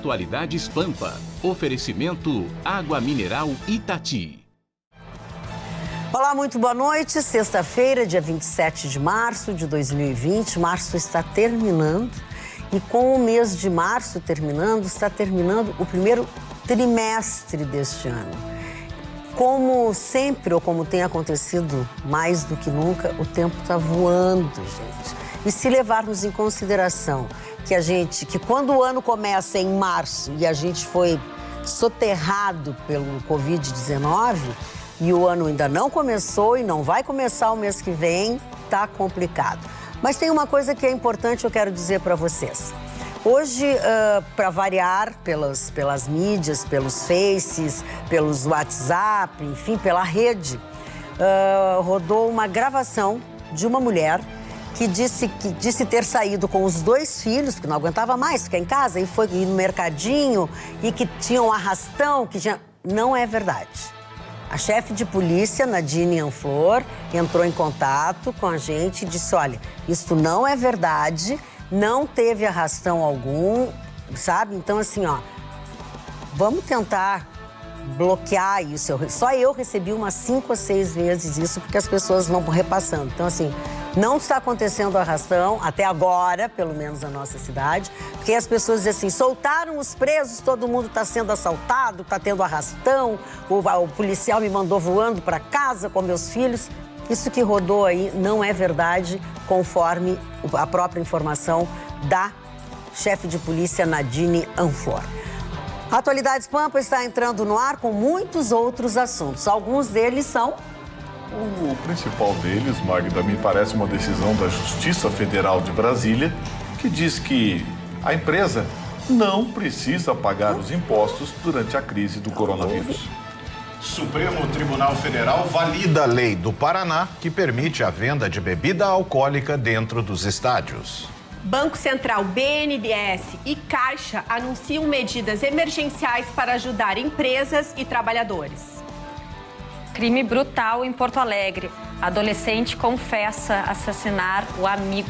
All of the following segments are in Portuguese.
Atualidades Pampa. Oferecimento Água Mineral Itati. Olá, muito boa noite. Sexta-feira, dia 27 de março de 2020. Março está terminando e com o mês de março terminando, está terminando o primeiro trimestre deste ano. Como sempre, ou como tem acontecido mais do que nunca, o tempo está voando, gente. E se levarmos em consideração que quando o ano começa em março e a gente foi soterrado pelo Covid-19 e o ano ainda não começou e não vai começar o mês que vem, tá complicado. Mas tem uma coisa que é importante, eu quero dizer para vocês. Hoje, para variar pelas mídias, pelos Faces, pelos WhatsApp, enfim, pela rede, rodou uma gravação de uma mulher que disse ter saído com os 2 filhos, porque não aguentava mais ficar em casa, e foi ir no mercadinho, e que tinha um arrastão, Não é verdade. A chefe de polícia, Nadine Anflor, entrou em contato com a gente e disse, olha, isso não é verdade, não teve arrastão algum, sabe? Então, assim, vamos tentar bloquear isso. Só eu recebi umas 5 ou 6 vezes isso, porque as pessoas vão repassando. Então, assim, não está acontecendo arrastão, até agora, pelo menos na nossa cidade, porque as pessoas dizem assim, soltaram os presos, todo mundo está sendo assaltado, está tendo arrastão, o policial me mandou voando para casa com meus filhos. Isso que rodou aí não é verdade, conforme a própria informação da chefe de polícia Nadine Anflor. A Atualidades Pampa está entrando no ar com muitos outros assuntos. Alguns deles são... O principal deles, Magda, me parece uma decisão da Justiça Federal de Brasília, que diz que a empresa não precisa pagar os impostos durante a crise do coronavírus. Supremo Tribunal Federal valida a lei do Paraná que permite a venda de bebida alcoólica dentro dos estádios. Banco Central, BNDES e Caixa anunciam medidas emergenciais para ajudar empresas e trabalhadores. Crime brutal em Porto Alegre. Adolescente confessa assassinar o amigo.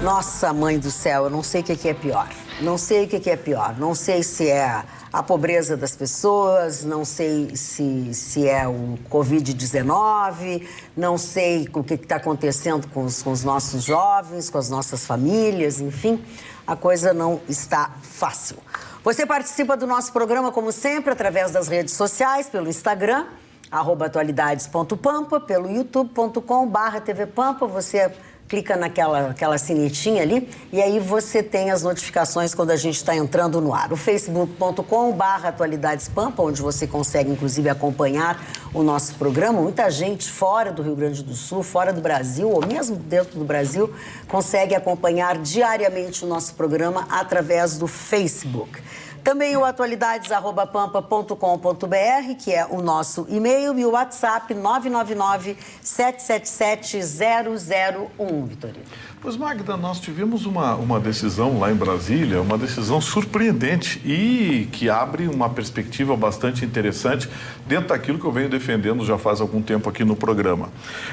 Nossa, mãe do céu, eu não sei o que é pior. Não sei o que é pior. Não sei se é a pobreza das pessoas, não sei se é o Covid-19, não sei o que está acontecendo com os nossos jovens, com as nossas famílias, enfim, a coisa não está fácil. Você participa do nosso programa, como sempre, através das redes sociais, pelo Instagram, @atualidades.pampa, pelo youtube.com/tvpampa, você clica naquela sinetinha ali e aí você tem as notificações quando a gente está entrando no ar. O facebook.com/atualidadespampa, onde você consegue, inclusive, acompanhar o nosso programa. Muita gente fora do Rio Grande do Sul, fora do Brasil, ou mesmo dentro do Brasil, consegue acompanhar diariamente o nosso programa através do Facebook. Também o atualidades@pampa.com.br, que é o nosso e-mail, e o WhatsApp 999-777-001, Vitorino. Pois, Magda, nós tivemos uma decisão lá em Brasília, uma decisão surpreendente e que abre uma perspectiva bastante interessante dentro daquilo que eu venho defendendo já faz algum tempo aqui no programa.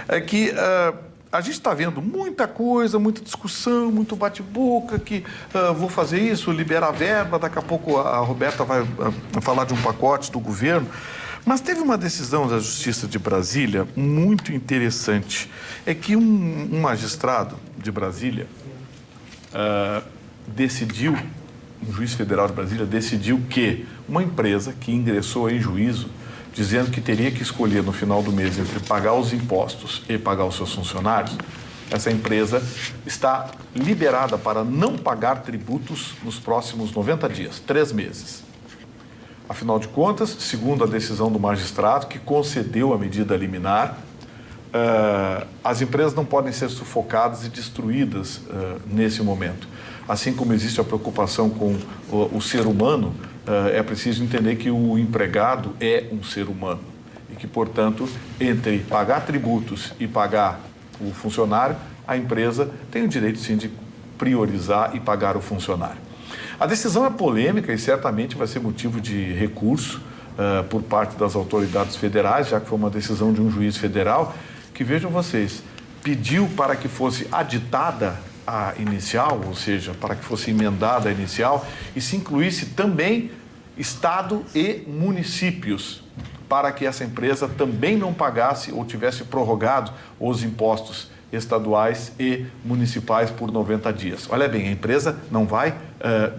É que... a gente está vendo muita coisa, muita discussão, muito bate-boca, que vou fazer isso, liberar verba, daqui a pouco a Roberta vai falar de um pacote do governo. Mas teve uma decisão da Justiça de Brasília muito interessante. É que um magistrado de Brasília decidiu, um juiz federal de Brasília decidiu que uma empresa que ingressou em juízo dizendo que teria que escolher no final do mês entre pagar os impostos e pagar os seus funcionários, essa empresa está liberada para não pagar tributos nos próximos 90 dias, 3 meses. Afinal de contas, segundo a decisão do magistrado que concedeu a medida liminar, as empresas não podem ser sufocadas e destruídas nesse momento. Assim como existe a preocupação com o ser humano, é preciso entender que o empregado é um ser humano e que, portanto, entre pagar tributos e pagar o funcionário, a empresa tem o direito, sim, de priorizar e pagar o funcionário. A decisão é polêmica e certamente vai ser motivo de recurso por parte das autoridades federais, já que foi uma decisão de um juiz federal que, vejam vocês, pediu para que fosse aditada a inicial, ou seja, para que fosse emendada a inicial, e se incluísse também Estado e municípios, para que essa empresa também não pagasse ou tivesse prorrogado os impostos estaduais e municipais por 90 dias. Olha bem, a empresa não vai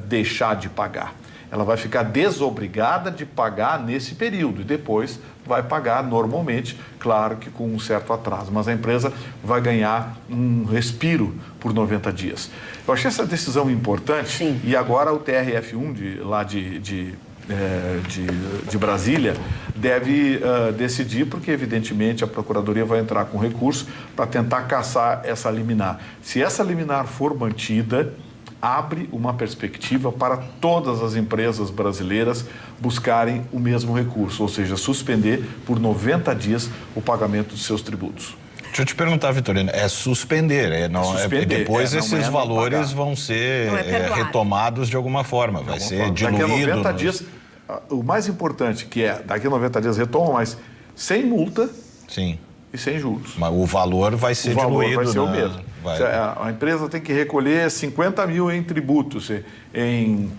deixar de pagar. Ela vai ficar desobrigada de pagar nesse período e depois vai pagar normalmente, claro que com um certo atraso, mas a empresa vai ganhar um respiro por 90 dias. Eu achei essa decisão importante. Sim. E agora o TRF1 de Brasília deve decidir, porque evidentemente a Procuradoria vai entrar com recurso para tentar cassar essa liminar. Se essa liminar for mantida, abre uma perspectiva para todas as empresas brasileiras buscarem o mesmo recurso, ou seja, suspender por 90 dias o pagamento dos seus tributos. Deixa eu te perguntar, Vitorino, é suspender, depois esses valores vão ser retomados de alguma forma, vai ser diluído. Daqui a 90 dias, o mais importante que é, daqui a 90 dias retoma, mas sem multa. Sim. E sem juros. Mas o valor vai ser diluído. O valor vai ser o mesmo. A empresa tem que recolher 50 mil em tributos, em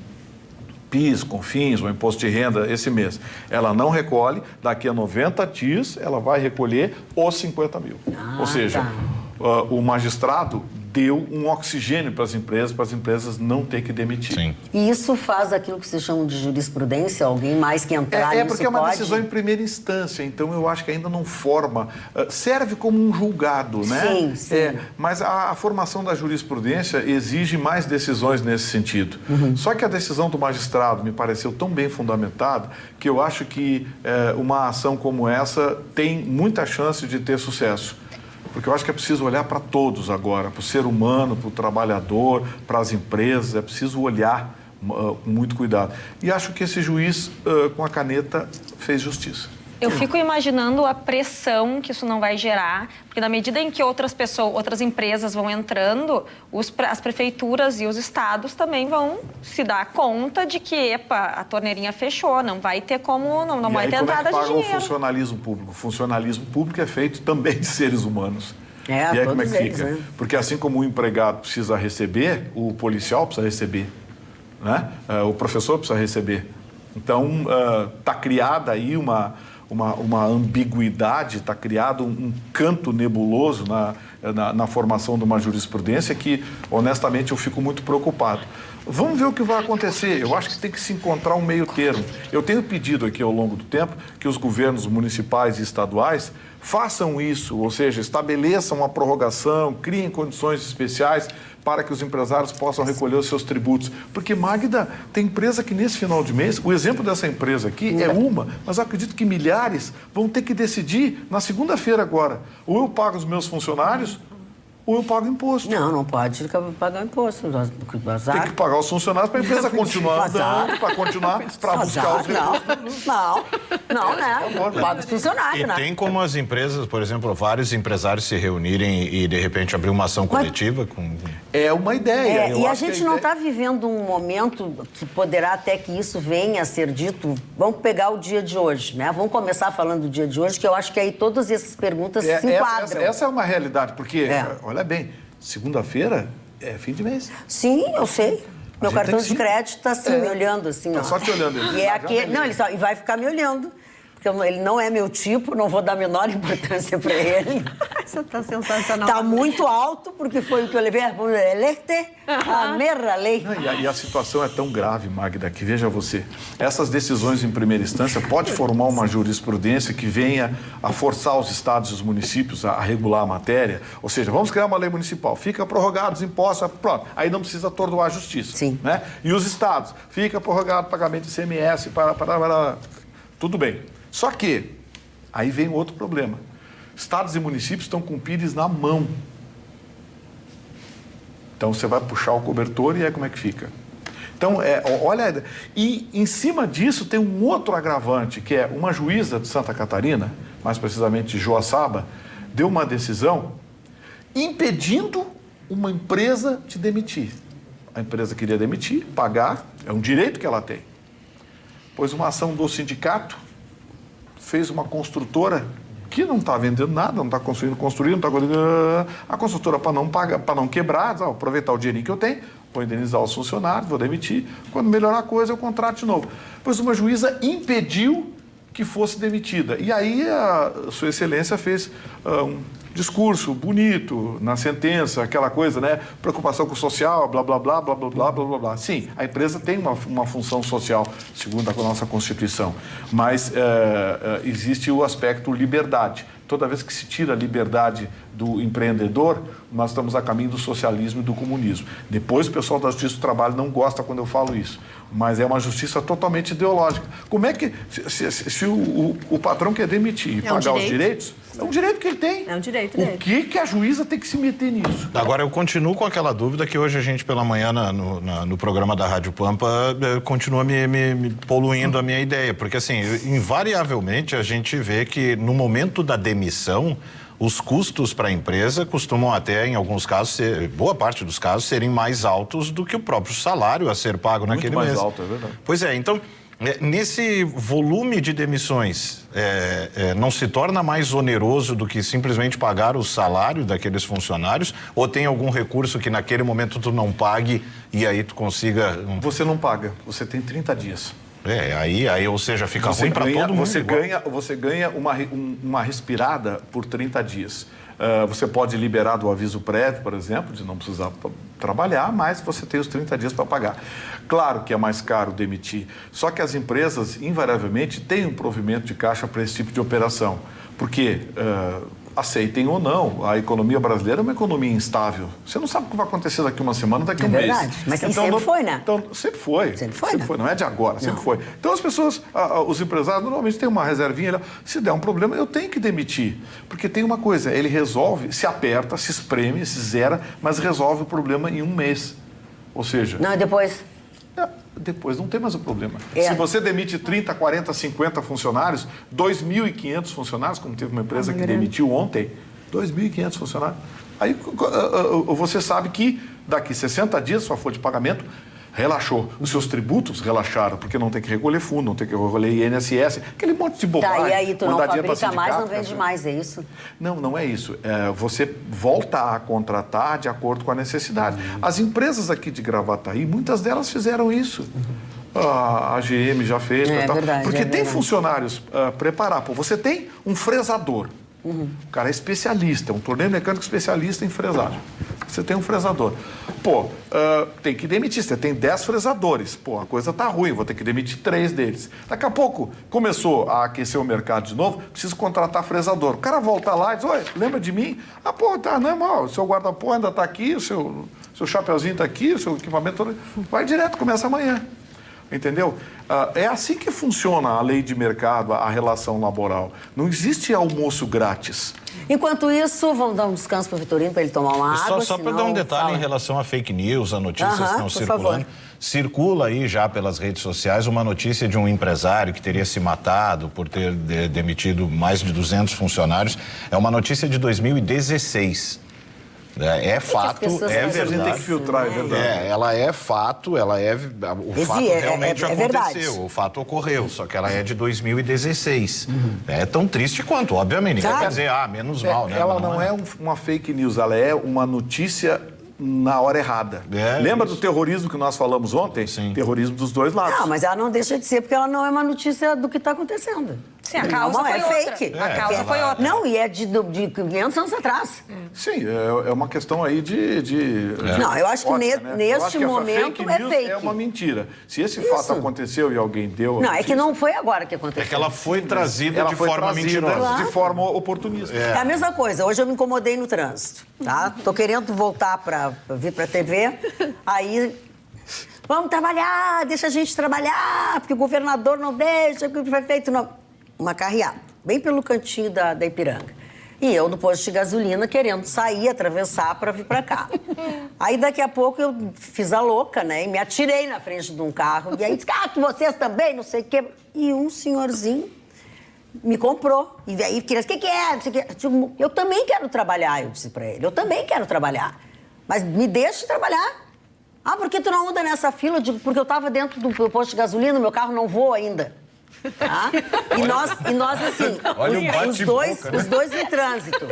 PIS, COFINS, ou imposto de renda esse mês. Ela não recolhe, daqui a 90 dias ela vai recolher os 50 mil. Ou seja, o magistrado deu um oxigênio para as empresas não ter que demitir. Sim. E isso faz aquilo que se chama de jurisprudência? Alguém mais que entrar nisso porque é uma decisão em primeira instância, então eu acho que ainda não forma, serve como um julgado, né? Sim, sim. Mas a formação da jurisprudência exige mais decisões nesse sentido. Só que a decisão do magistrado me pareceu tão bem fundamentada que eu acho que uma ação como essa tem muita chance de ter sucesso. Porque eu acho que é preciso olhar para todos agora, para o ser humano, para o trabalhador, para as empresas, é preciso olhar com muito cuidado. E acho que esse juiz, com a caneta, fez justiça. Eu fico imaginando a pressão que isso não vai gerar, porque na medida em que outras empresas vão entrando, as prefeituras e os estados também vão se dar conta de que, a torneirinha fechou, não vai ter como, não vai ter entrada de dinheiro. O funcionalismo público? O funcionalismo público é feito também de seres humanos. E aí como é que fica? Né? Porque assim como o empregado precisa receber, o policial precisa receber, né? O professor precisa receber. Então, está criada aí uma ambiguidade, está criado um canto nebuloso na formação de uma jurisprudência que, honestamente, eu fico muito preocupado. Vamos ver o que vai acontecer. Eu acho que tem que se encontrar um meio termo. Eu tenho pedido aqui ao longo do tempo que os governos municipais e estaduais façam isso, ou seja, estabeleçam uma prorrogação, criem condições especiais para que os empresários possam recolher os seus tributos. Porque, Magda, tem empresa que nesse final de mês, o exemplo dessa empresa aqui é uma, mas eu acredito que milhares vão ter que decidir na segunda-feira agora. Ou eu pago os meus funcionários, ou eu pago imposto. Não pode pagar imposto. Tem que pagar os funcionários para a empresa continuar andando, para continuar, para buscar os recursos. Não, né? Paga os funcionários, né? E tem como as empresas, por exemplo, vários empresários se reunirem e, de repente, abrir uma ação coletiva? É uma ideia. E a gente não está vivendo um momento que poderá até que isso venha a ser dito. Vamos pegar o dia de hoje, né? Vamos começar falando do dia de hoje, que eu acho que aí todas essas perguntas se enquadram. Essa é uma realidade, porque, olha bem, segunda-feira é fim de mês. Sim, eu sei. Meu cartão de crédito está assim, me olhando assim, ó. Só te olhando. E é aquele... Não, ele vai ficar me olhando. Porque ele não é meu tipo, não vou dar a menor importância para ele. Isso tá sensacional. Tá muito alto, porque foi o que eu levei a primeira lei. E a situação é tão grave, Magda, que veja você, essas decisões em primeira instância pode formar uma jurisprudência que venha a forçar os estados e os municípios a regular a matéria. Ou seja, vamos criar uma lei municipal, fica prorrogado os impostos, pronto, aí não precisa atordoar a justiça. Sim. Né? E os estados, fica prorrogado o pagamento de ICMS, tudo bem. Só que, aí vem outro problema. Estados e municípios estão com o Pires na mão. Então, você vai puxar o cobertor e aí como é que fica? Então, olha... E, em cima disso, tem um outro agravante, que é uma juíza de Santa Catarina, mais precisamente de Joaçaba, deu uma decisão impedindo uma empresa de demitir. A empresa queria demitir, pagar, é um direito que ela tem. Pois uma ação do sindicato fez uma construtora que não está vendendo nada, não está construindo, não está... A construtora, para não quebrar, diz, aproveitar o dinheirinho que eu tenho, vou indenizar os funcionários, vou demitir, quando melhorar a coisa eu contrato de novo. Pois uma juíza impediu que fosse demitida. E aí a Sua Excelência fez um discurso bonito na sentença, aquela coisa, né? Preocupação com o social, blá, blá, blá, blá, blá, blá, blá, blá, blá. Sim, a empresa tem uma função social, segundo a nossa Constituição, mas existe o aspecto liberdade. Toda vez que se tira a liberdade do empreendedor, nós estamos a caminho do socialismo e do comunismo. Depois o pessoal da Justiça do Trabalho não gosta quando eu falo isso, mas é uma justiça totalmente ideológica. Como é que, se o patrão quer demitir e pagar os direitos, é um direito que ele tem. É um direito dele. O que a juíza tem que se meter nisso? Agora, eu continuo com aquela dúvida que hoje a gente, pela manhã, no programa da Rádio Pampa, continua me poluindo a minha ideia. Porque, assim, invariavelmente a gente vê que no momento da demissão, os custos para a empresa costumam até, em alguns casos, boa parte dos casos, serem mais altos do que o próprio salário a ser pago naquele mês. Muito mais alto, é verdade. Pois é, então, nesse volume de demissões, não se torna mais oneroso do que simplesmente pagar o salário daqueles funcionários? Ou tem algum recurso que naquele momento tu não pague e aí tu consiga... Você não paga, você tem 30 dias. Aí, ou seja, fica ruim para todo mundo. Você ganha uma respirada por 30 dias. Você pode liberar do aviso prévio, por exemplo, de não precisar trabalhar, mas você tem os 30 dias para pagar. Claro que é mais caro demitir, só que as empresas, invariavelmente, têm um provimento de caixa para esse tipo de operação. Porque, aceitem ou não, a economia brasileira é uma economia instável. Você não sabe o que vai acontecer daqui uma semana, daqui um mês. É verdade, mas então, sempre foi, né? Então, sempre foi. Sempre foi, né? Não é de agora, sempre foi. Então, as pessoas, os empresários, normalmente têm uma reservinha, se der um problema, eu tenho que demitir. Porque tem uma coisa, ele resolve, se aperta, se espreme, se zera, mas resolve o problema em um mês. Ou seja... Não, e depois... Depois não tem mais o problema. Se você demite 30, 40, 50 funcionários, 2.500 funcionários, como teve uma empresa que demitiu ontem, 2.500 funcionários, aí você sabe que daqui 60 dias, sua folha de pagamento relaxou. Os seus tributos relaxaram, porque não tem que recolher fundo, não tem que recolher INSS, aquele monte de bobagem. E aí tu não fabrica mais, não vende mais, é isso? Não é isso. Você volta a contratar de acordo com a necessidade. As empresas aqui de Gravataí, muitas delas fizeram isso. A GM já fez. Verdade, porque tem funcionários preparados. Você tem um fresador. O cara é especialista, um torneio mecânico especialista em fresagem. Você tem um fresador. Tem que demitir. Você tem 10 fresadores. A coisa tá ruim, vou ter que demitir 3 deles. Daqui a pouco começou a aquecer o mercado de novo, preciso contratar fresador. O cara volta lá e diz, oi, lembra de mim? Tá normal, o seu guarda-pó ainda tá aqui, o seu chapeuzinho tá aqui, o seu equipamento... Vai direto, começa amanhã. Entendeu? É assim que funciona a lei de mercado, a relação laboral. Não existe almoço grátis. Enquanto isso, vamos dar um descanso para o Vitorino, para ele tomar uma água. Só para dar um detalhe em relação a fake news, a notícias que estão circulando. Circula aí já pelas redes sociais uma notícia de um empresário que teria se matado por ter demitido mais de 200 funcionários. É uma notícia de 2016. É fato, é verdade. A gente tem que filtrar, é verdade. Ela é fato, o fato realmente aconteceu, o fato ocorreu, só que ela é de 2016. É tão triste quanto, obviamente. Ninguém quer dizer, menos mal, né? Ela não é uma fake news, ela é uma notícia na hora errada. Lembra do terrorismo que nós falamos ontem? Sim. Terrorismo dos dois lados. Não, mas ela não deixa de ser, porque ela não é uma notícia do que está acontecendo. Sim, a causa foi outra. Fake. A causa foi outra. Não, e é de 500 anos atrás. Sim, é uma questão aí de Não, eu acho que neste que momento é fake. É uma mentira. Se esse fato aconteceu e alguém deu... Não, é que não foi agora que aconteceu. É que ela foi trazida de forma mentirosa. De forma oportunista. É a mesma coisa. Hoje eu me incomodei no trânsito, tá? Tô querendo voltar para vir para a TV, aí... Vamos trabalhar, deixa a gente trabalhar, porque o governador não deixa, porque o prefeito não... Uma carreata, bem pelo cantinho da Ipiranga. E eu, no posto de gasolina, querendo sair, atravessar para vir para cá. Aí, daqui a pouco, eu fiz a louca, né? E me atirei na frente de um carro. E aí, disse, que vocês também, não sei o quê. E um senhorzinho me comprou. E aí, queria, o que é? Eu também quero trabalhar, eu disse para ele. Eu também quero trabalhar. Mas me deixe trabalhar. Por que tu não anda nessa fila? Porque eu estava dentro do posto de gasolina, meu carro não voa ainda. Tá? E nós assim, os dois no trânsito.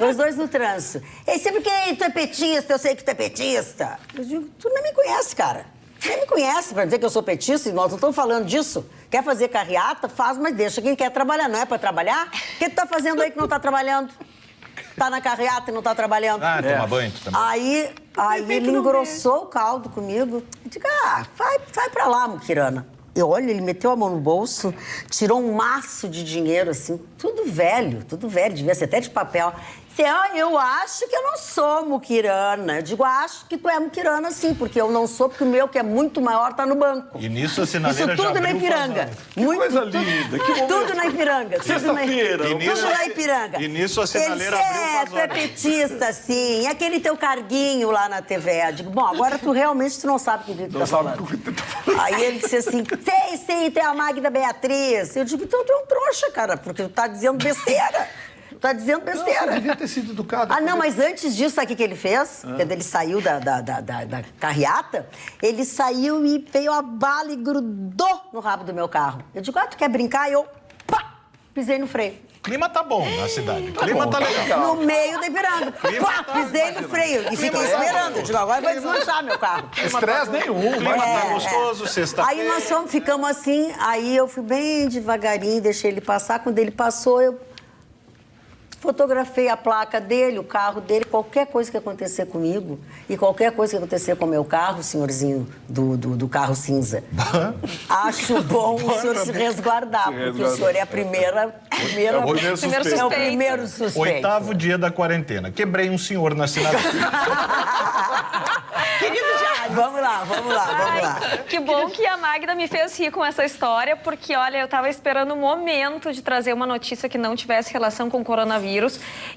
Os dois no trânsito. E sempre que tu é petista, eu sei que tu é petista. Eu digo, tu nem me conhece, cara. Tu nem me conhece pra dizer que eu sou petista e nós não estamos falando disso. Quer fazer carreata? Faz, mas deixa quem quer trabalhar. Não é pra trabalhar? O que tu tá fazendo aí que não tá trabalhando? Tá na carreata e não tá trabalhando? Toma banho tu também. Aí ele engrossou o caldo comigo. Eu digo, vai pra lá, muquirana. E olha, ele meteu a mão no bolso, tirou um maço de dinheiro, assim, tudo velho, devia ser até de papel. Eu acho que eu não sou muquirana. Eu digo, acho que tu é muquirana, sim, porque eu não sou, porque o meu, que é muito maior, tá no banco. E nisso a sinaleira isso tudo na Ipiranga. Que coisa linda. Tudo na Ipiranga. Sexta-feira. Tudo na Ipiranga. E nisso a sinaleira abriu tu é petista, sim. E aquele teu carguinho lá na TV. Eu digo, bom, agora tu realmente não sabe com o que tu tá falando. Aí ele disse assim, sei, tu é a Magda Beatriz. Eu digo, então tu é um trouxa, cara, porque tu tá dizendo besteira. Tá dizendo besteira. Não, devia ter sido educado. Não, mas antes disso, sabe o que ele fez? Quando ele saiu da carreata, ele saiu e veio a bala e grudou no rabo do meu carro. Eu digo, tu quer brincar? E eu, pisei no freio. O clima tá bom na cidade. O clima tá legal. No meio da Ipiranga. Pisei no freio e fiquei esperando. Eu digo, agora vai desmanchar meu carro. Estresse nenhum. O clima tá gostoso, sexta-feira. Aí nós ficamos assim, aí eu fui bem devagarinho, deixei ele passar. Quando ele passou, eu fotografei a placa dele, o carro dele, qualquer coisa que acontecer comigo e qualquer coisa que acontecer com o meu carro, senhorzinho do carro cinza. Acho bom o senhor se resguardar, porque o senhor é o primeiro suspeito. 8º dia da quarentena. Quebrei um senhor na assinatura. Querido Jade, vamos lá. Que bom que a Magda me fez rir com essa história, porque, olha, eu tava esperando um momento de trazer uma notícia que não tivesse relação com o coronavírus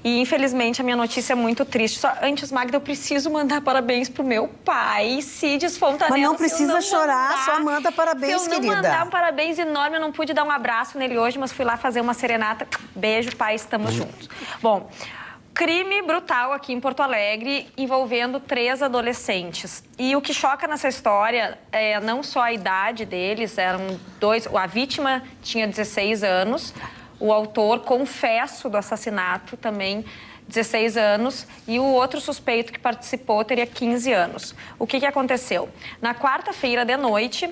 e, infelizmente, a minha notícia é muito triste. Só antes, Magda, eu preciso mandar parabéns pro meu pai, Cides Fontanella. Mas não precisa chorar, só manda parabéns, querida. Se eu não mandar um parabéns enorme, eu não pude dar um abraço nele hoje, mas fui lá fazer uma serenata. Beijo, pai, estamos juntos. Bom, crime brutal aqui em Porto Alegre envolvendo 3 adolescentes. E o que choca nessa história é não só a idade deles, eram 2... A vítima tinha 16 anos, o autor, confesso do assassinato, também 16 anos, e o outro suspeito que participou teria 15 anos. O que aconteceu? Na quarta-feira de noite,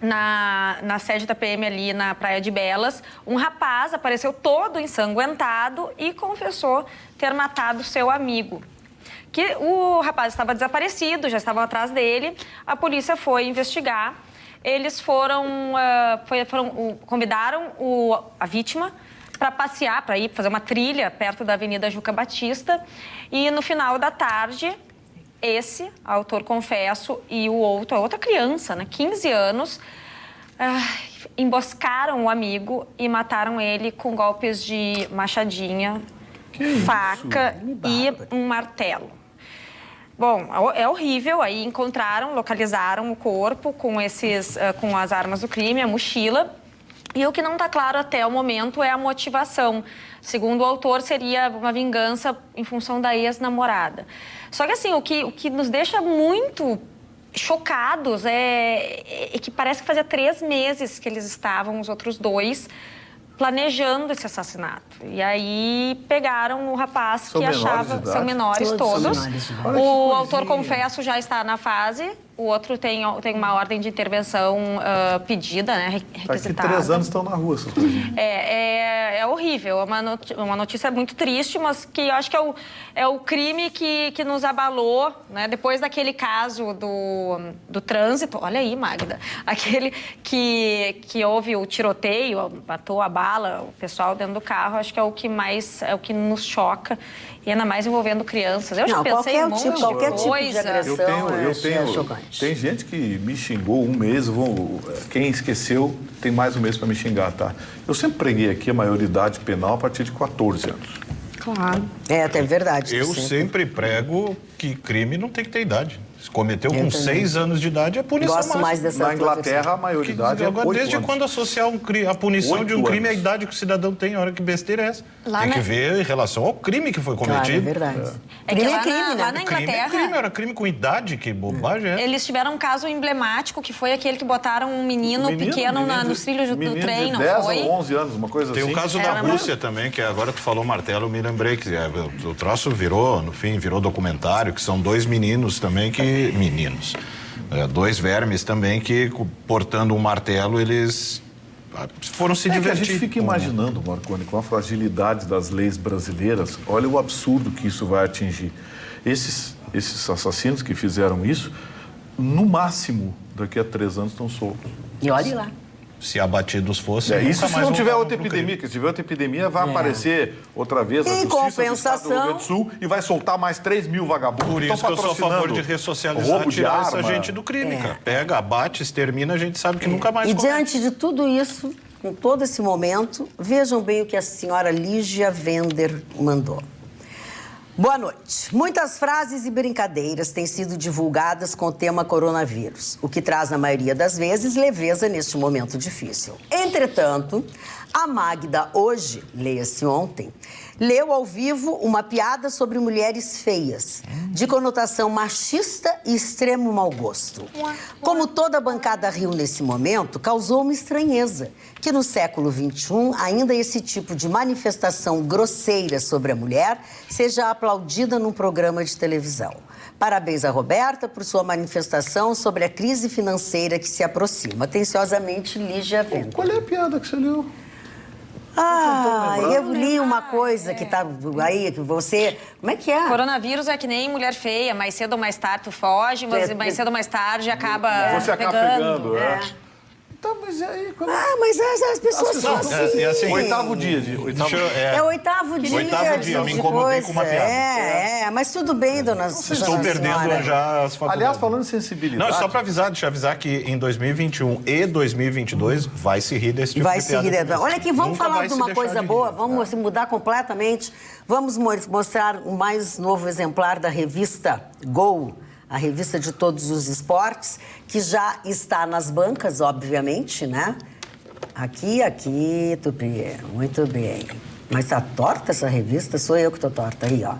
na sede da PM ali na Praia de Belas, um rapaz apareceu todo ensanguentado e confessou ter matado seu amigo. Que o rapaz estava desaparecido, já estavam atrás dele, a polícia foi investigar. Eles convidaram a vítima para passear, para ir fazer uma trilha perto da Avenida Juca Batista. E no final da tarde, esse autor confesso e a outra criança, 15 anos, emboscaram o amigo e mataram ele com golpes de machadinha, faca e um martelo. Bom, é horrível. Aí localizaram o corpo com as armas do crime, a mochila. E o que não está claro até o momento é a motivação. Segundo o autor, seria uma vingança em função da ex-namorada. Só que assim, o que nos deixa muito chocados é que parece que fazia 3 meses que eles estavam, os outros 2, planejando esse assassinato. E aí pegaram o rapaz que achava... São menores todos. O autor, confesso, já está na fase. O outro tem uma ordem de intervenção pedida, requisitada. 3 anos estão na rua, essas coisas. É horrível. É uma notícia muito triste, mas que eu acho que é o crime que nos abalou, depois daquele caso do trânsito. Olha aí, Magda. Aquele que houve o tiroteio, matou a bala, o pessoal dentro do carro. Acho que é o que nos choca. E ainda mais envolvendo crianças. Eu já pensei em qualquer tipo de agressão é chocante. Tem gente que me xingou um mês, quem esqueceu tem mais um mês para me xingar, tá? Eu sempre preguei aqui a maioridade penal a partir de 14 anos. Claro. É verdade. Eu sempre prego que crime não tem que ter idade. Se cometeu com 6 anos de idade, é punição Gosto máxima. mais dessa Na Inglaterra, a maioridade é 8 anos. Desde quando associar a punição de um crime à idade que o cidadão tem? Olha que besteira é essa. Tem que ver em relação ao crime que foi cometido. Claro, é verdade. Crime é crime, né? Lá na Crime Inglaterra... é crime, era crime com idade, que bobagem é. Eles tiveram um caso emblemático, que foi aquele que botaram um menino pequeno nos trilhos do trem, não foi? 10 ou 11 anos, uma coisa assim. Tem o caso da Rússia também, que agora tu falou martelo, eu me lembrei que o troço virou, no fim, virou documentário, que são 2 meninos também que... Meninos. 2 vermes também que, portando um martelo, eles foram se divertir. A gente fica imaginando, Marconi, com a fragilidade das leis brasileiras, olha o absurdo que isso vai atingir. Esses assassinos que fizeram isso, no máximo, daqui a 3 anos estão soltos. E olhe lá. Se abatidos fossem... Isso se não tiver outra epidemia, porque se tiver outra epidemia, vai aparecer outra vez a Justiça do Estado do Rio Grande do Sul e vai soltar mais 3 mil vagabundos. Por isso que eu sou a favor de ressocializar, tirar essa gente do crime, cara. Pega, abate, extermina, a gente sabe que nunca mais... E diante de tudo isso, com todo esse momento, vejam bem o que a senhora Lígia Vender mandou. Boa noite. Muitas frases e brincadeiras têm sido divulgadas com o tema coronavírus, o que traz, na maioria das vezes, leveza neste momento difícil. Entretanto, a Magda hoje, leia-se ontem, leu ao vivo uma piada sobre mulheres feias, de conotação machista e extremo mau gosto. Como toda a bancada riu nesse momento, causou uma estranheza, que no século XXI, ainda esse tipo de manifestação grosseira sobre a mulher seja aplaudida num programa de televisão. Parabéns a Roberta por sua manifestação sobre a crise financeira que se aproxima. Atenciosamente, Lígia Vender. Qual é a piada que você leu? Eu li uma coisa que tá aí, que você... Como é que é? Coronavírus é que nem mulher feia, mais cedo ou mais tarde tu foge, mas mais cedo ou mais tarde acaba Você acaba pegando, Então, mas aí... mas as pessoas são assim. assim. Oitavo dia. É o oitavo dia. Oitavo dia, eu me incomodei com uma piada. Mas tudo bem, dona Estou perdendo já as faculdades. Aliás, falando em sensibilidade... Não, só para avisar, deixa eu avisar que em 2021 e 2022 vai se rir desse tipo de piada. Vai se rir. Olha aqui, vamos falar de uma coisa boa, vamos mudar completamente. Vamos mostrar o mais novo exemplar da revista Gol, a revista de todos os esportes, que já está nas bancas, obviamente, né? Aqui, Tupi, muito bem. Mas tá torta essa revista? Sou eu que tô torta, aí, ó.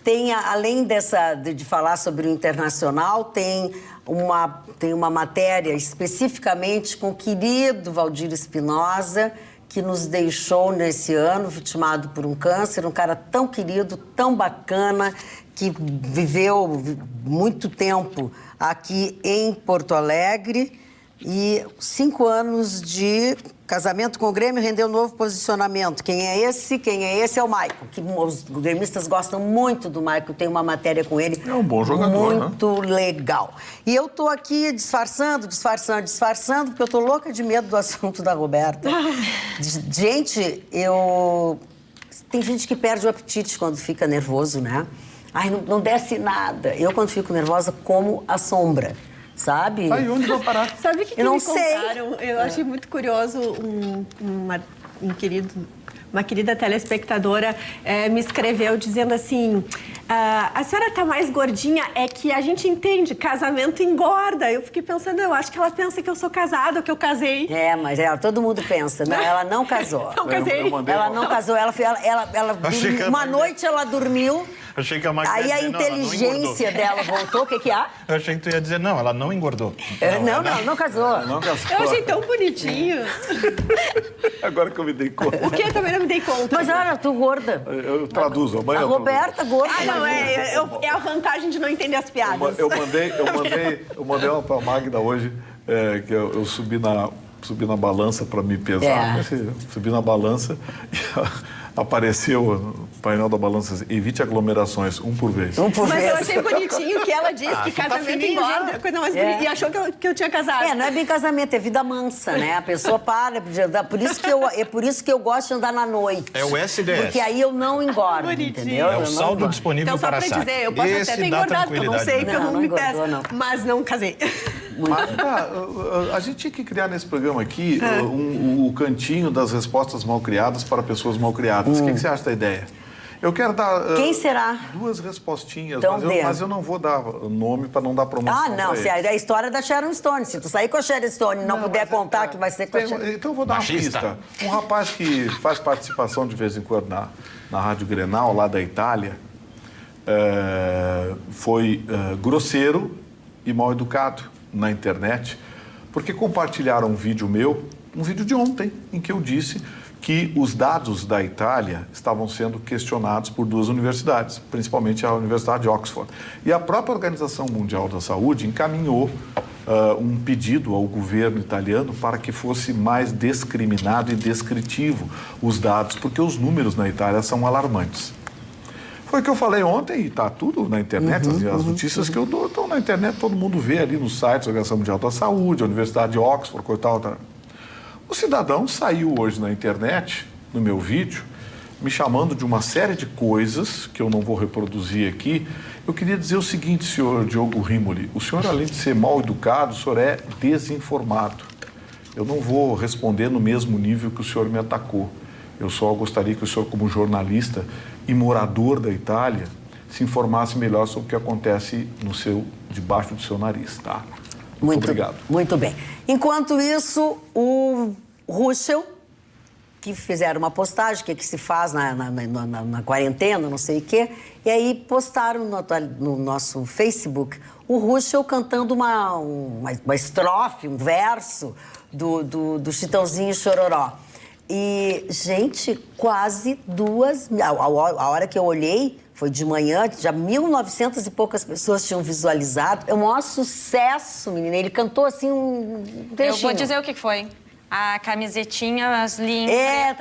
Tem, além de falar sobre o internacional, tem uma matéria especificamente com o querido Valdir Espinosa, que nos deixou nesse ano, vitimado por um câncer, um cara tão querido, tão bacana, que viveu muito tempo aqui em Porto Alegre e 5 anos de casamento com o Grêmio rendeu um novo posicionamento. Quem é esse? É o Maicon, que os gremistas gostam muito do Maicon, tem uma matéria com ele. É um bom jogador, muito legal. E eu tô aqui disfarçando, porque eu tô louca de medo do assunto da Roberta. Gente, tem gente que perde o apetite quando fica nervoso, né? Ai, não desce nada. Eu, quando fico nervosa, como a sombra, sabe? Aí, onde vou parar? Sabe o que eu não me sei. Contaram? Eu achei muito curioso uma querida telespectadora me escreveu dizendo assim, a senhora tá mais gordinha, é que a gente entende, casamento engorda. Eu fiquei pensando, eu acho que ela pensa que eu sou casada, que eu casei. Mas todo mundo pensa, né? Ela não casou. Não casei. Ela não casou, uma noite ela dormiu. Achei que a Magda aí a inteligência dela voltou, o que há? Eu achei que tu ia dizer, não, ela não engordou. Não casou. Eu achei tão bonitinho. Agora que eu me dei conta. O que? Eu também não me dei conta. Mas olha, tu gorda. Eu traduzo, amanhã. A Roberta gorda. Não, é a vantagem de não entender as piadas. Eu mandei uma pra Magda hoje, que eu subi na balança para me pesar. Subi na balança e apareceu o painel da balança assim, evite aglomerações, um por vez. Mas eu achei bonitinho que ela disse que casamento engorda. Coisa mais bonita. E achou que eu tinha casado. Não é bem casamento, é vida mansa, né? A pessoa para de andar. É por isso que eu gosto de andar na noite. É o SDS. Porque aí eu não engordo, entendeu? É o saldo disponível para saque. Então, só pra dizer, eu posso até ter engordado, porque eu não sei, porque eu não me peço. Mas não casei. A gente tinha que criar nesse programa aqui o cantinho das respostas mal criadas para pessoas mal criadas. O que você acha da ideia? Eu quero dar Quem será? 2 respostinhas, Então, mas eu não vou dar nome para não dar promoção. Ah, não, se é a história da Sharon Stone. Se tu sair com a Sharon Stone e não puder contar que vai ser com a Sharon... Então eu vou dar uma pista. Um rapaz que faz participação de vez em quando na Rádio Grenal, lá da Itália, foi grosseiro e mal educado na internet, porque compartilharam um vídeo meu, um vídeo de ontem, em que eu disse que os dados da Itália estavam sendo questionados por 2 universidades, principalmente a Universidade de Oxford. E a própria Organização Mundial da Saúde encaminhou um pedido ao governo italiano para que fosse mais discriminado e descritivo os dados, porque os números na Itália são alarmantes. Foi o que eu falei ontem e está tudo na internet, as notícias que eu dou estão na internet, todo mundo vê ali no site da Organização Mundial da Saúde, a Universidade de Oxford, coisa tal. O cidadão saiu hoje na internet, no meu vídeo, me chamando de uma série de coisas que eu não vou reproduzir aqui. Eu queria dizer o seguinte, senhor Diogo Rimoli, o senhor, além de ser mal educado, o senhor é desinformado. Eu não vou responder no mesmo nível que o senhor me atacou. Eu só gostaria que o senhor, como jornalista e morador da Itália, se informasse melhor sobre o que acontece debaixo do seu nariz, tá? Muito obrigado. Muito bem. Enquanto isso, o Ruschel, que fizeram uma postagem, o que se faz na quarentena, não sei o quê, e aí postaram no nosso Facebook o Ruschel cantando uma estrofe, um verso do Chitãozinho Chororó. E, gente, quase 2 mil. A hora que eu olhei, foi de manhã, já 1.900 e poucas pessoas tinham visualizado. É um maior sucesso, menina. Ele cantou assim um trechinho. Eu vou dizer o que foi. A camisetinha, as linhas.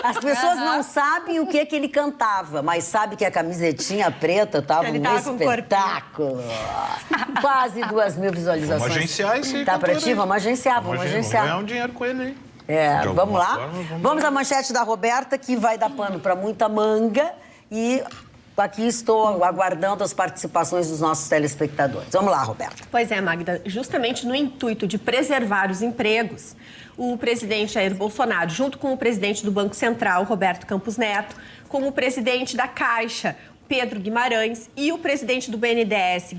As pessoas não sabem o que ele cantava, mas sabe que a camisetinha preta estava um espetáculo. Quase 2 mil visualizações. Vamos agenciar esse Tá pra ti? Vamos agenciar. Vamos ganhar um dinheiro com ele aí. Vamos lá? Vamos à manchete da Roberta, que vai dar pano para muita manga. E aqui estou aguardando as participações dos nossos telespectadores. Vamos lá, Roberta. Pois é, Magda. Justamente no intuito de preservar os empregos, o presidente Jair Bolsonaro, junto com o presidente do Banco Central, Roberto Campos Neto, com o presidente da Caixa, Pedro Guimarães, e o presidente do BNDES,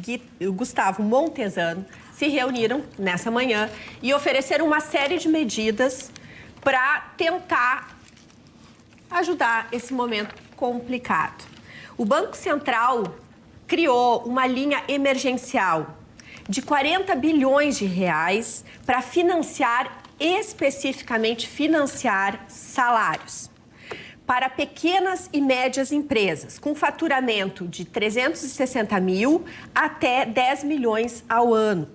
Gustavo Montesano, se reuniram nessa manhã e ofereceram uma série de medidas para tentar ajudar esse momento complicado. O Banco Central criou uma linha emergencial de 40 bilhões de reais para especificamente financiar salários para pequenas e médias empresas, com faturamento de 360 mil até 10 milhões ao ano.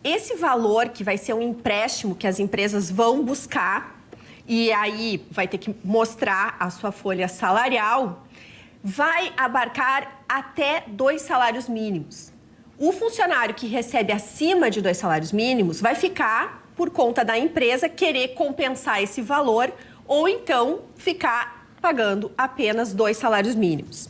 Esse valor, que vai ser um empréstimo que as empresas vão buscar, e aí vai ter que mostrar a sua folha salarial, vai abarcar até 2 salários mínimos. O funcionário que recebe acima de 2 salários mínimos vai ficar, por conta da empresa, querer compensar esse valor ou então ficar pagando apenas 2 salários mínimos.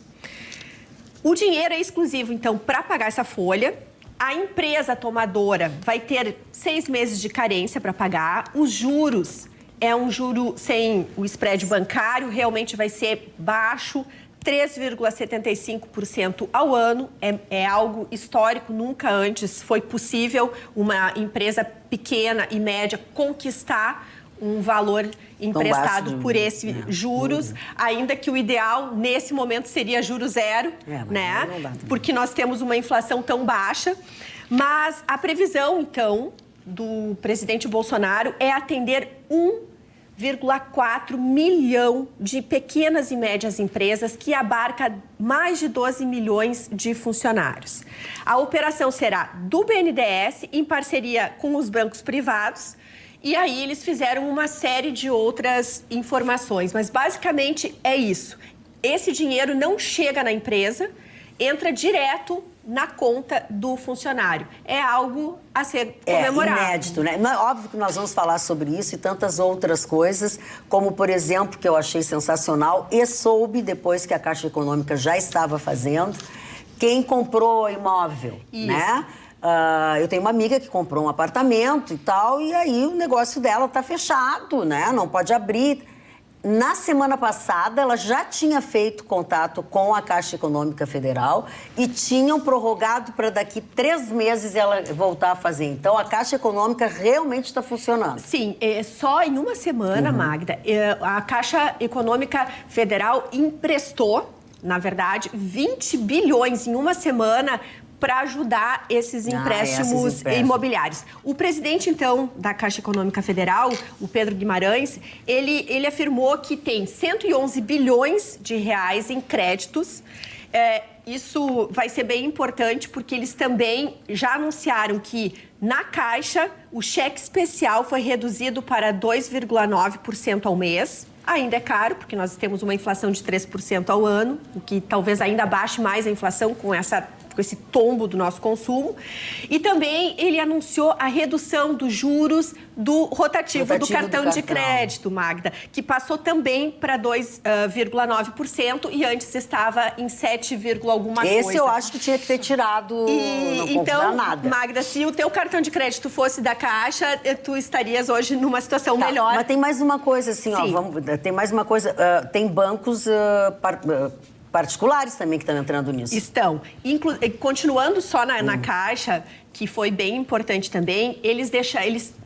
O dinheiro é exclusivo, então, para pagar essa folha. A empresa tomadora vai ter 6 meses de carência para pagar. Os juros é um juro sem o spread bancário, realmente vai ser baixo, 3,75% ao ano. É algo histórico, nunca antes foi possível uma empresa pequena e média conquistar um valor emprestado por esses juros, ainda que o ideal nesse momento seria juro zero, né? Porque nós temos uma inflação tão baixa. Mas a previsão, então, do presidente Bolsonaro é atender 1,4 milhão de pequenas e médias empresas, que abarca mais de 12 milhões de funcionários. A operação será do BNDES em parceria com os bancos privados. E aí eles fizeram uma série de outras informações, mas basicamente é isso. Esse dinheiro não chega na empresa, entra direto na conta do funcionário. É algo a ser comemorado. É inédito, né? Óbvio que nós vamos falar sobre isso e tantas outras coisas, como, por exemplo, que eu achei sensacional e soube, depois que a Caixa Econômica já estava fazendo, quem comprou imóvel, né? Eu tenho uma amiga que comprou um apartamento e tal, e aí o negócio dela está fechado, né? Não pode abrir. na semana passada, ela já tinha feito contato com a Caixa Econômica Federal e tinham prorrogado para daqui 3 meses ela voltar a fazer. Então, a Caixa Econômica realmente está funcionando. Sim, só em uma semana, Magda, a Caixa Econômica Federal emprestou, na verdade, 20 bilhões em uma semana para ajudar esses empréstimos imobiliários. O presidente, então, da Caixa Econômica Federal, o Pedro Guimarães, ele afirmou que tem 111 bilhões de reais em créditos. Isso vai ser bem importante porque eles também já anunciaram que na Caixa o cheque especial foi reduzido para 2,9% ao mês. Ainda é caro, porque nós temos uma inflação de 3% ao ano, o que talvez ainda baixe mais a inflação com esse tombo do nosso consumo. E também ele anunciou a redução dos juros do rotativo do cartão de crédito, Magda, que passou também para 2,9% e antes estava em 7, alguma coisa. Esse eu acho que tinha que ter tirado, não então, nada. Magda, se o teu cartão de crédito fosse da Caixa, tu estarias hoje numa situação melhor. Mas tem mais uma coisa, assim, tem mais uma coisa, tem bancos particulares também que estão entrando nisso. Estão. Continuando só na Caixa, que foi bem importante também, eles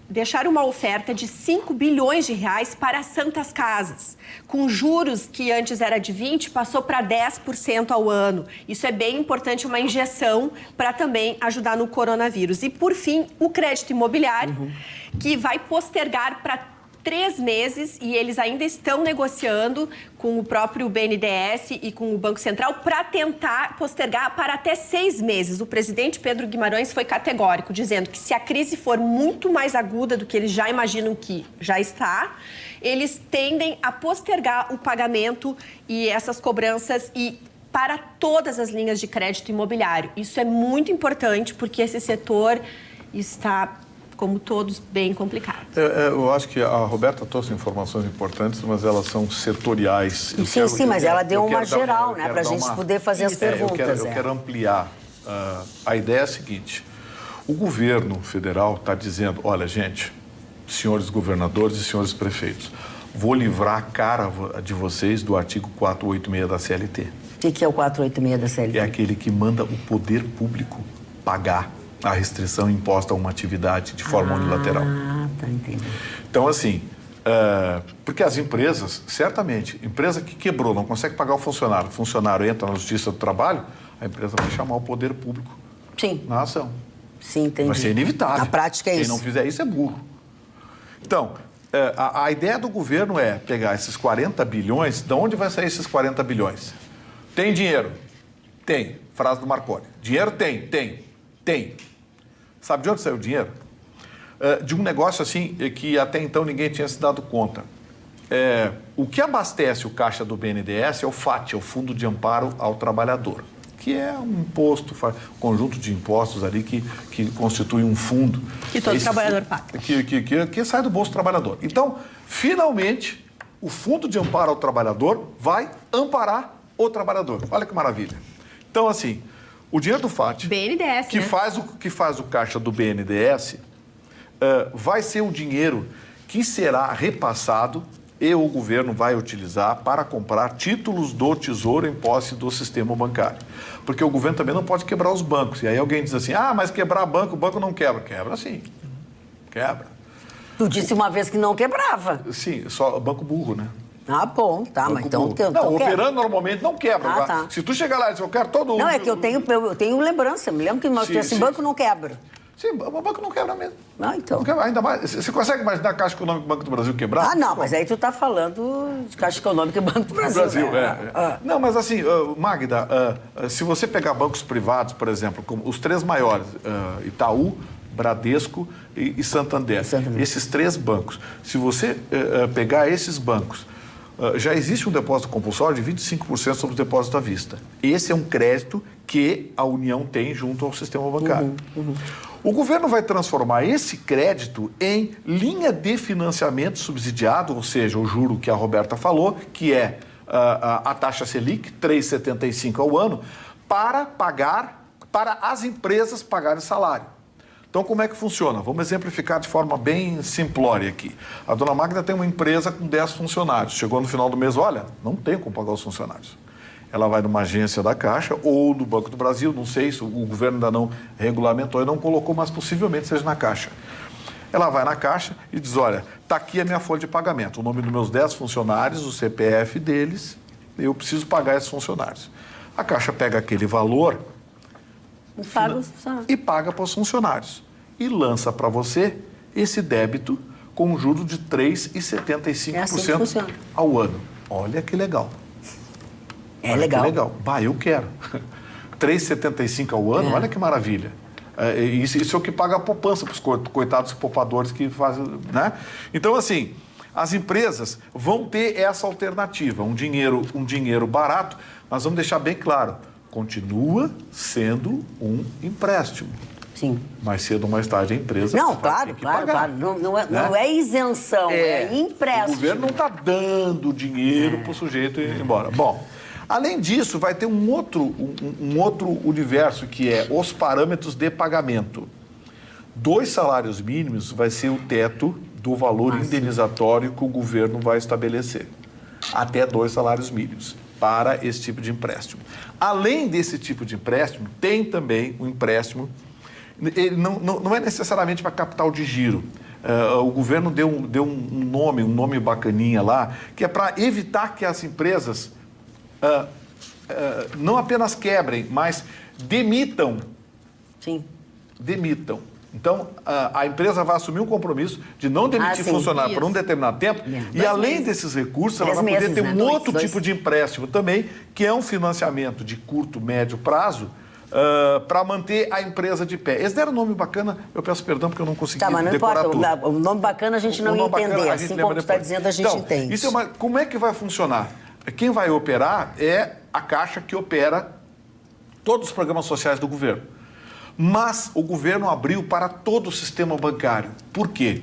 deixaram uma oferta de 5 bilhões de reais para santas casas, com juros que antes era de 20%, passou para 10% ao ano. Isso é bem importante, uma injeção para também ajudar no coronavírus. E, por fim, o crédito imobiliário, que vai postergar para 3 meses e eles ainda estão negociando com o próprio BNDES e com o Banco Central para tentar postergar para até 6 meses. O presidente Pedro Guimarães foi categórico, dizendo que se a crise for muito mais aguda do que eles já imaginam que já está, eles tendem a postergar o pagamento e essas cobranças para todas as linhas de crédito imobiliário. Isso é muito importante porque esse setor está, como todos, bem complicado. Eu acho que a Roberta trouxe informações importantes, mas elas são setoriais. Mas ela deu uma geral, né, para a gente poder fazer as perguntas. Eu quero ampliar. A ideia é a seguinte: o governo federal está dizendo, olha, gente, senhores governadores e senhores prefeitos, vou livrar a cara de vocês do artigo 486 da CLT. O que é o 486 da CLT? É aquele que manda o poder público pagar a restrição imposta a uma atividade de forma unilateral. Tá, entendi. Então, assim, porque as empresas, certamente, empresa que quebrou, não consegue pagar o funcionário entra na Justiça do Trabalho, a empresa vai chamar o poder público na ação. Sim, entendi. Vai ser inevitável. Na prática é isso. Quem não fizer isso é burro. Então, a ideia do governo é pegar esses 40 bilhões, de onde vai sair esses 40 bilhões? Tem dinheiro? Tem. Frase do Marconi. Dinheiro tem. Sabe de onde saiu o dinheiro? De um negócio assim que até então ninguém tinha se dado conta. O que abastece o caixa do BNDES é o FAT, é o Fundo de Amparo ao Trabalhador, que é um imposto, um conjunto de impostos ali que constitui um fundo. Que todo trabalhador paga. Que sai do bolso do trabalhador. Então, finalmente, o Fundo de Amparo ao Trabalhador vai amparar o trabalhador. Olha que maravilha. Então, assim, o dinheiro do FAT, BNDES, que faz o caixa do BNDES, vai ser o dinheiro que será repassado e o governo vai utilizar para comprar títulos do Tesouro em posse do sistema bancário. Porque o governo também não pode quebrar os bancos. E aí alguém diz assim, mas quebrar banco, o banco não quebra. Quebra sim, quebra. Tu disse uma vez que não quebrava. Sim, só banco burro, né? Bom, tá, mas então... Não, operando normalmente não quebra. Tá. Se tu chegar lá e dizer, eu quero todo... Não, é que eu tenho lembrança, me lembro que nós tínhamos assim, banco não quebra. Sim, o banco não quebra mesmo. Então. Não quebra, ainda mais. Você consegue imaginar a Caixa Econômica e Banco do Brasil quebrar? Não, mas aí tu tá falando de Caixa Econômica e Banco do Brasil. Não, mas assim, Magda, se você pegar bancos privados, por exemplo, como os 3 maiores, Itaú, Bradesco e Santander, esses 3 bancos, se você pegar esses bancos, já existe um depósito compulsório de 25% sobre o depósito à vista. Esse é um crédito que a União tem junto ao sistema bancário. O governo vai transformar esse crédito em linha de financiamento subsidiado, ou seja, o juro que a Roberta falou, que é a taxa Selic, 3,75 ao ano, para as empresas pagarem salário. Então, como é que funciona? Vamos exemplificar de forma bem simplória aqui. A dona Magda tem uma empresa com 10 funcionários. Chegou no final do mês, olha, não tem como pagar os funcionários. Ela vai numa agência da Caixa ou do Banco do Brasil, não sei se o governo ainda não regulamentou e não colocou, mas possivelmente seja na Caixa. Ela vai na Caixa e diz, olha, está aqui a minha folha de pagamento, o nome dos meus 10 funcionários, o CPF deles, eu preciso pagar esses funcionários. A Caixa pega aquele valor e paga para os funcionários. E lança para você esse débito com um juro de 3,75% ao ano. Olha que legal. Legal. Que legal. Bah, eu quero. 3,75 ao ano, olha que maravilha. Isso é o que paga a poupança para os coitados poupadores que fazem, né? Então, assim, as empresas vão ter essa alternativa, um dinheiro barato, mas vamos deixar bem claro, continua sendo um empréstimo. Sim. Mais cedo ou mais tarde a empresa claro. Não é isenção, é empréstimo. O governo não está dando dinheiro para o sujeito ir embora. Bom, além disso, vai ter um outro universo que é os parâmetros de pagamento. 2 salários mínimos vai ser o teto do valor indenizatório que o governo vai estabelecer. Até 2 salários mínimos para esse tipo de empréstimo. Além desse tipo de empréstimo, tem também um empréstimo. Ele não é necessariamente para capital de giro. O governo deu um nome bacaninha lá, que é para evitar que as empresas não apenas quebrem, mas demitam. Sim. Demitam. Então, a empresa vai assumir um compromisso de não demitir funcionário por um determinado tempo e, além desses recursos, ela vai poder ter um outro tipo de empréstimo também, que é um financiamento de curto, médio prazo, para manter a empresa de pé. Eles deram um nome bacana, eu peço perdão porque eu não consegui decorar tudo. Tá, mas não importa, o nome bacana a gente não ia entender, assim como tu está dizendo, a gente entende. Isso como é que vai funcionar? Quem vai operar é a Caixa, que opera todos os programas sociais do governo. Mas o governo abriu para todo o sistema bancário. Por quê?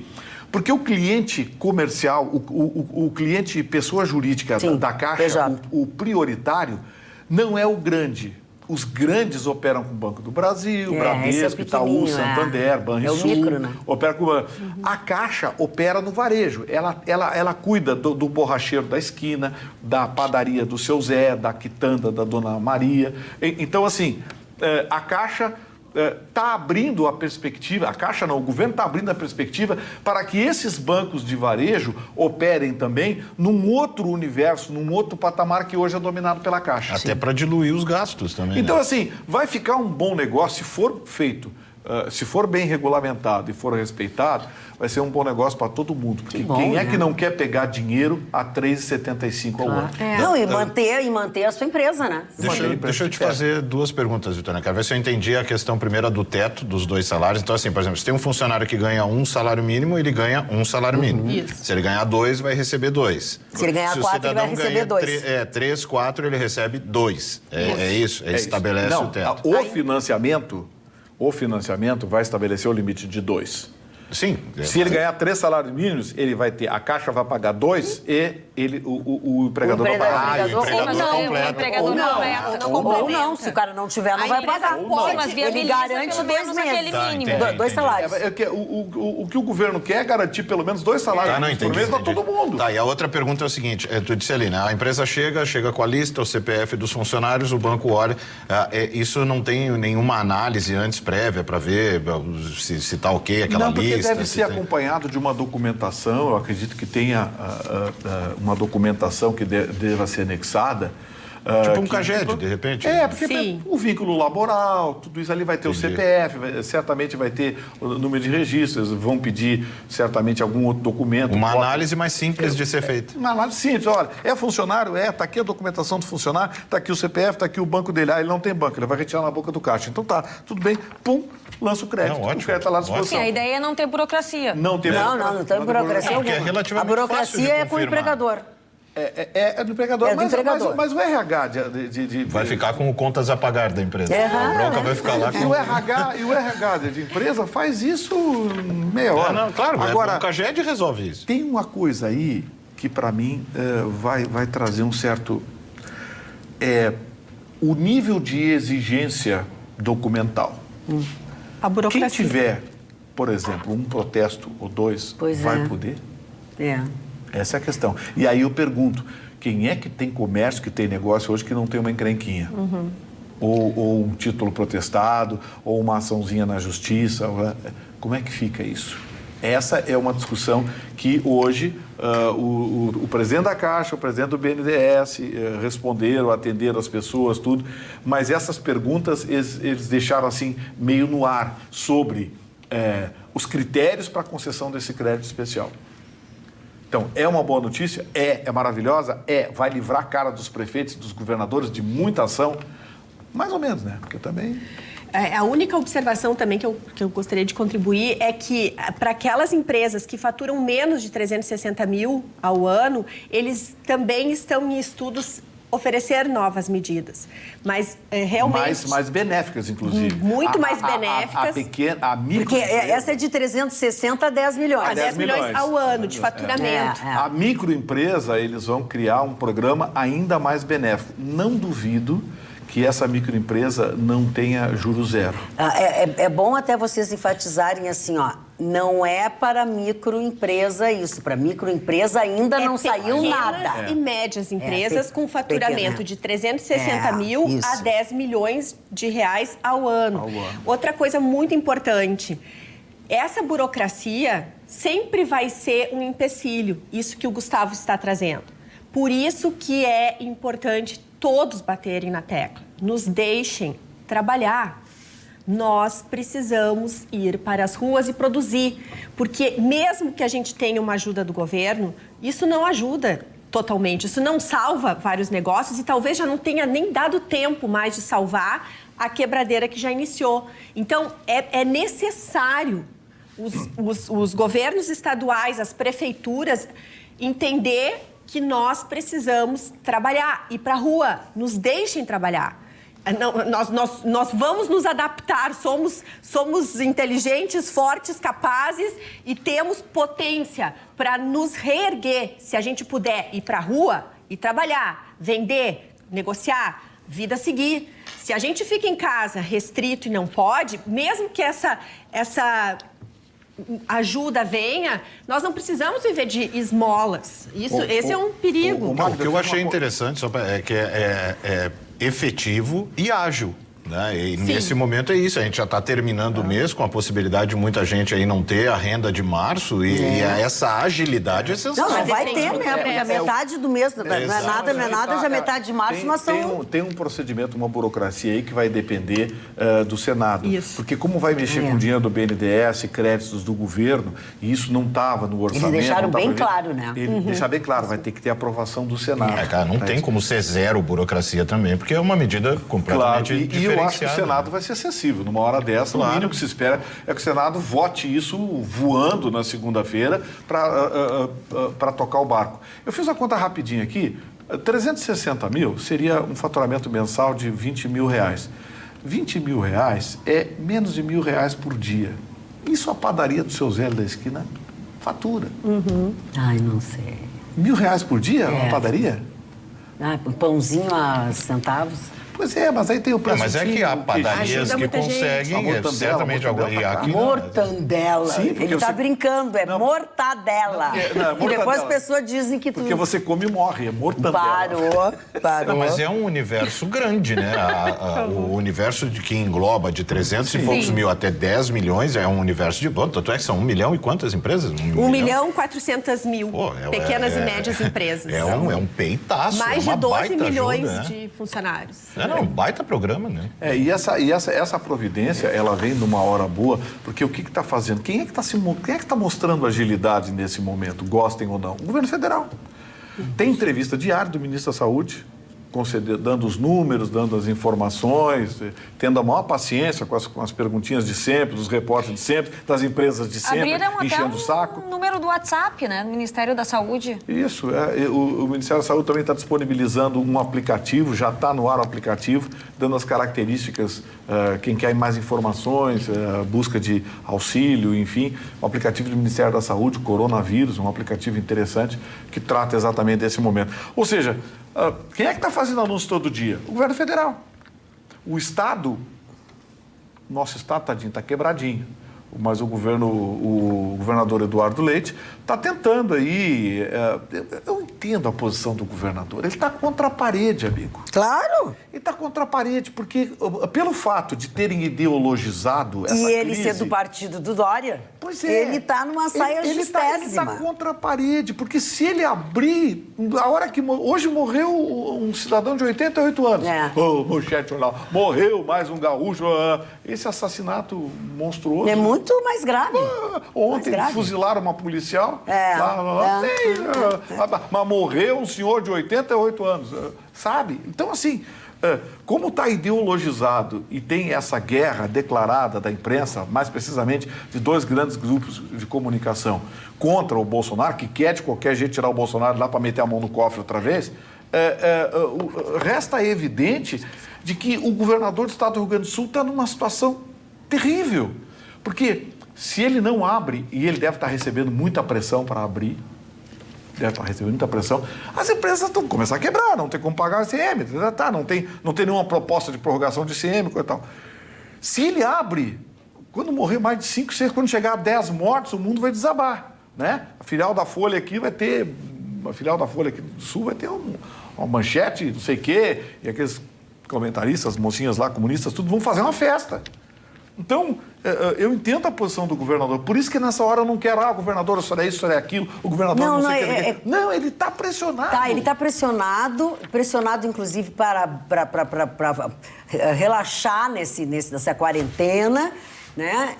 Porque o cliente comercial, o cliente pessoa jurídica da Caixa, o prioritário, não é o grande. Os grandes operam com o Banco do Brasil, Bradesco, Itaú, Santander, Banrisul. Micro, né? Opera com... A Caixa opera no varejo. Ela cuida do borracheiro da esquina, da padaria do seu Zé, da quitanda da Dona Maria. Então, assim, a Caixa está abrindo a perspectiva, o governo está abrindo a perspectiva para que esses bancos de varejo operem também num outro universo, num outro patamar que hoje é dominado pela Caixa. Até para diluir os gastos também. Então, assim, vai ficar um bom negócio se for feito, se for bem regulamentado e for respeitado, vai ser um bom negócio para todo mundo. Porque quem é que não quer pegar dinheiro a 3,75 ao ano? Não, e manter a sua empresa, né? Deixa eu te fazer 2 perguntas, Vitória. Quero ver se eu entendi a questão primeira do teto dos 2 salários. Então, assim, por exemplo, se tem um funcionário que ganha 1 salário mínimo, ele ganha 1 salário mínimo. Isso. Se ele ganhar 2, vai receber 2. Se ele ganhar 4, ele vai receber 2. 3, 4, ele recebe 2. É isso? Estabelece o teto. O financiamento vai estabelecer o limite de 2. Sim. Se ele ganhar 3 salários mínimos, ele vai ter, a Caixa vai pagar 2 e o empregador vai pagar. O empregador Ou não, se o cara não tiver, não vai pagar. Ele garante 2 meses. 2 salários. O que o governo quer é garantir pelo menos 2 salários por mês para todo mundo. Tá, e a outra pergunta é o seguinte, tu disse ali, né? A empresa chega com a lista, o CPF dos funcionários, o banco olha, isso não tem nenhuma análise antes prévia para ver se está ok aquela lista? Deve ser acompanhado de uma documentação, eu acredito que tenha uma documentação que deva ser anexada. Tipo um CAGED, de repente? Porque o vínculo laboral, tudo isso ali vai ter o CPF, certamente vai ter o número de registros, vão pedir certamente algum outro documento. Uma análise mais simples de ser feita. Uma análise simples, olha, é funcionário? Está aqui a documentação do funcionário, está aqui o CPF, está aqui o banco dele. Ele não tem banco, ele vai retirar na boca do caixa. Então tá, tudo bem, pum, lança o crédito. Ótimo, o crédito está lá à disposição. Sim, a ideia é não ter burocracia. Não tem burocracia alguma. A burocracia é com o empregador. É do empregador, mas o RH vai ficar com contas a pagar da empresa. A bronca vai ficar lá com... E o RH de empresa faz isso meia hora. Claro, agora, o CAGED resolve isso. Tem uma coisa aí que, para mim, vai trazer um certo... o nível de exigência documental. A burocracia. Quem tiver por exemplo, um protesto ou dois vai poder? Essa é a questão. E aí eu pergunto, quem é que tem comércio, que tem negócio hoje que não tem uma encrenquinha? Ou um título protestado, ou uma açãozinha na justiça? Como é que fica isso? Essa é uma discussão que hoje o presidente da Caixa, o presidente do BNDES responderam, atenderam as pessoas, tudo, mas essas perguntas eles deixaram assim meio no ar sobre os critérios para a concessão desse crédito especial. Então, é uma boa notícia? É maravilhosa? Vai livrar a cara dos prefeitos e dos governadores de muita ação? Mais ou menos, né? Porque também... A única observação também que eu gostaria de contribuir é que para aquelas empresas que faturam menos de 360 mil ao ano, eles também estão em estudos oferecer novas medidas, mas realmente... Mais benéficas, inclusive. Muito mais benéficas. A micro... Porque essa é de 360 a 10 milhões. A 10 milhões ao ano de faturamento. A microempresa, eles vão criar um programa ainda mais benéfico. Não duvido que essa microempresa não tenha juros zero. É bom até vocês enfatizarem assim, não é para microempresa isso. Para microempresa ainda não saiu nada. Pequenas e médias empresas com faturamento de 360 mil a 10 milhões de reais ao ano. Outra coisa muito importante, essa burocracia sempre vai ser um empecilho, isso que o Gustavo está trazendo. Por isso que é importante todos baterem na tecla. Nos deixem trabalhar. Nós precisamos ir para as ruas e produzir. Porque mesmo que a gente tenha uma ajuda do governo, isso não ajuda totalmente. Isso não salva vários negócios e talvez já não tenha nem dado tempo mais de salvar a quebradeira que já iniciou. Então, é necessário os governos estaduais, as prefeituras, entender que nós precisamos trabalhar, ir para a rua, nos deixem trabalhar. Nós vamos nos adaptar, somos inteligentes, fortes, capazes e temos potência para nos reerguer. Se a gente puder ir para a rua e trabalhar, vender, negociar, vida seguir. Se a gente fica em casa restrito e não pode, mesmo que essa ajuda venha, nós não precisamos viver de esmolas. Esse é um perigo. O que eu achei interessante é que é efetivo e ágil. Né? E nesse momento é isso, a gente já está terminando o mês com a possibilidade de muita gente aí não ter a renda de março e essa agilidade é essencial. Não vai ter, né? Porque a metade do mês, não é nada, já metade de março nós somos... Tem um procedimento, uma burocracia aí que vai depender do Senado. Isso. Porque como vai mexer com o dinheiro do BNDES, créditos do governo, e isso não estava no orçamento... Eles deixaram bem claro, né? Deixar bem claro, vai ter que ter aprovação do Senado. Cara, não tem como ser zero burocracia também, porque é uma medida completamente diferenciada. Eu acho que o Senado vai ser sensível. Numa hora dessa, o mínimo que se espera é que o Senado vote isso voando na segunda-feira para tocar o barco. Eu fiz uma conta rapidinha aqui. 360 mil seria um faturamento mensal de 20 mil reais. 20 mil reais é menos de R$1.000 por dia. Isso a padaria do seu Zé da esquina fatura. Ai, não sei. R$1.000 por dia uma padaria? Um pãozinho a centavos. Pois é, mas aí tem o preço. Mas é que há padarias que conseguem, certamente aqui. Mortandela. Sim, ele está brincando, mortadela. E depois as pessoas dizem que Porque você come e morre, é mortandela. Parou. Mas é um universo grande, né? O universo que engloba de 300 e poucos mil até 10 milhões é um universo de... Tanto é que são 1 milhão e quantas empresas? 1.400.000 pequenas e médias empresas. É um peitaço. Mais de 12 milhões de funcionários. Um baita programa, né? E essa providência, ela vem numa hora boa, porque o que está fazendo? Quem é que está mostrando agilidade nesse momento, gostem ou não? O governo federal. Tem entrevista diária do ministro da Saúde, dando os números, dando as informações, tendo a maior paciência com as perguntinhas de sempre, dos repórteres de sempre, das empresas de sempre, enchendo o saco. Abriram até um número do WhatsApp, né, do Ministério da Saúde. Isso, o Ministério da Saúde também está disponibilizando um aplicativo, já está no ar o aplicativo, dando as características, quem quer mais informações, busca de auxílio, enfim, o aplicativo do Ministério da Saúde, Coronavírus, um aplicativo interessante que trata exatamente desse momento. Ou seja, quem é que está fazendo anúncio todo dia? O governo federal. O Estado, nosso Estado, tadinho, está quebradinho. mas o governador Eduardo Leite está tentando aí... Eu entendo a posição do governador. Ele está contra a parede, amigo. Claro! Ele está contra a parede, porque pelo fato de terem ideologizado essa crise... E ele crise, ser do partido do Dória. Pois é. Ele está numa saia justíssima. Ele está contra a parede, porque se ele abrir... A hora que... Hoje morreu um cidadão de 88 anos. Manchete jornal. Morreu mais um gaúcho. Esse assassinato monstruoso. É muito mais grave. Ontem fuzilaram uma policial. Mas morreu um senhor de 88 anos. Sabe? Então, assim... Como está ideologizado e tem essa guerra declarada da imprensa, mais precisamente de 2 grandes grupos de comunicação contra o Bolsonaro, que quer de qualquer jeito tirar o Bolsonaro lá para meter a mão no cofre outra vez, resta evidente de que o governador do estado do Rio Grande do Sul está numa situação terrível. Porque se ele não abre, e ele deve estar recebendo muita pressão para abrir, as empresas estão começando a quebrar, não tem como pagar o ICM, não tem nenhuma proposta de prorrogação de ICM, coisa e tal. Se ele abre, quando morrer mais de 5, 6, quando chegar a 10 mortos, o mundo vai desabar, né? A filial da Folha aqui do Sul vai ter uma manchete, não sei o quê, e aqueles comentaristas, mocinhas lá, comunistas, tudo vão fazer uma festa. Então, eu entendo a posição do governador. Por isso que nessa hora eu não quero, o governador, isso é isso, isso é aquilo, o governador não sei o que. Não, ele está pressionado. Tá, ele está pressionado inclusive para relaxar nessa quarentena, né?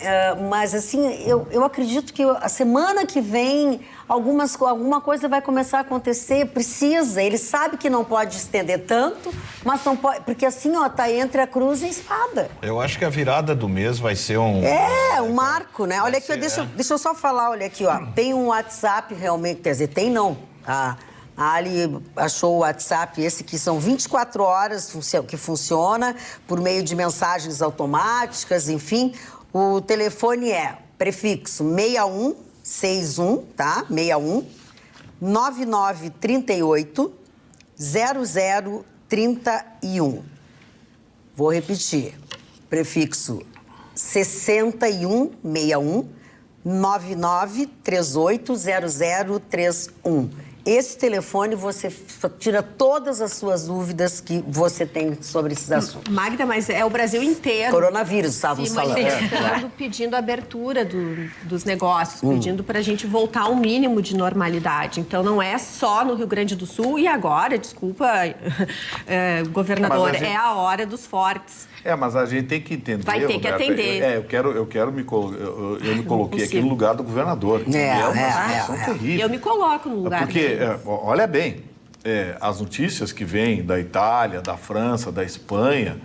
Mas, assim, eu acredito que a semana que vem alguma coisa vai começar a acontecer, precisa. Ele sabe que não pode estender tanto, mas não pode, porque assim, tá entre a cruz e a espada. Eu acho que a virada do mês vai ser um marco, né? Olha aqui, deixa eu só falar, olha aqui, ó. Tem um WhatsApp realmente, quer dizer, tem não. A Ali achou o WhatsApp, esse que são 24 horas que funciona por meio de mensagens automáticas, enfim. O telefone é prefixo 6161, tá? 61 9938 0031. Vou repetir. Prefixo 6161 9938 0031. Esse telefone, você tira todas as suas dúvidas que você tem sobre esses assuntos. Magda, mas é o Brasil inteiro. Coronavírus, estávamos falando. Pedindo abertura dos negócios, pedindo para a gente voltar ao mínimo de normalidade. Então, não é só no Rio Grande do Sul e agora, desculpa, governador, é a hora dos fortes. Mas a gente tem que entender. Vai ter que atender. Eu me coloquei aqui no lugar do governador. É uma situação terrível. Eu me coloco no lugar dele. Olha bem, as notícias que vêm da Itália, da França, da Espanha,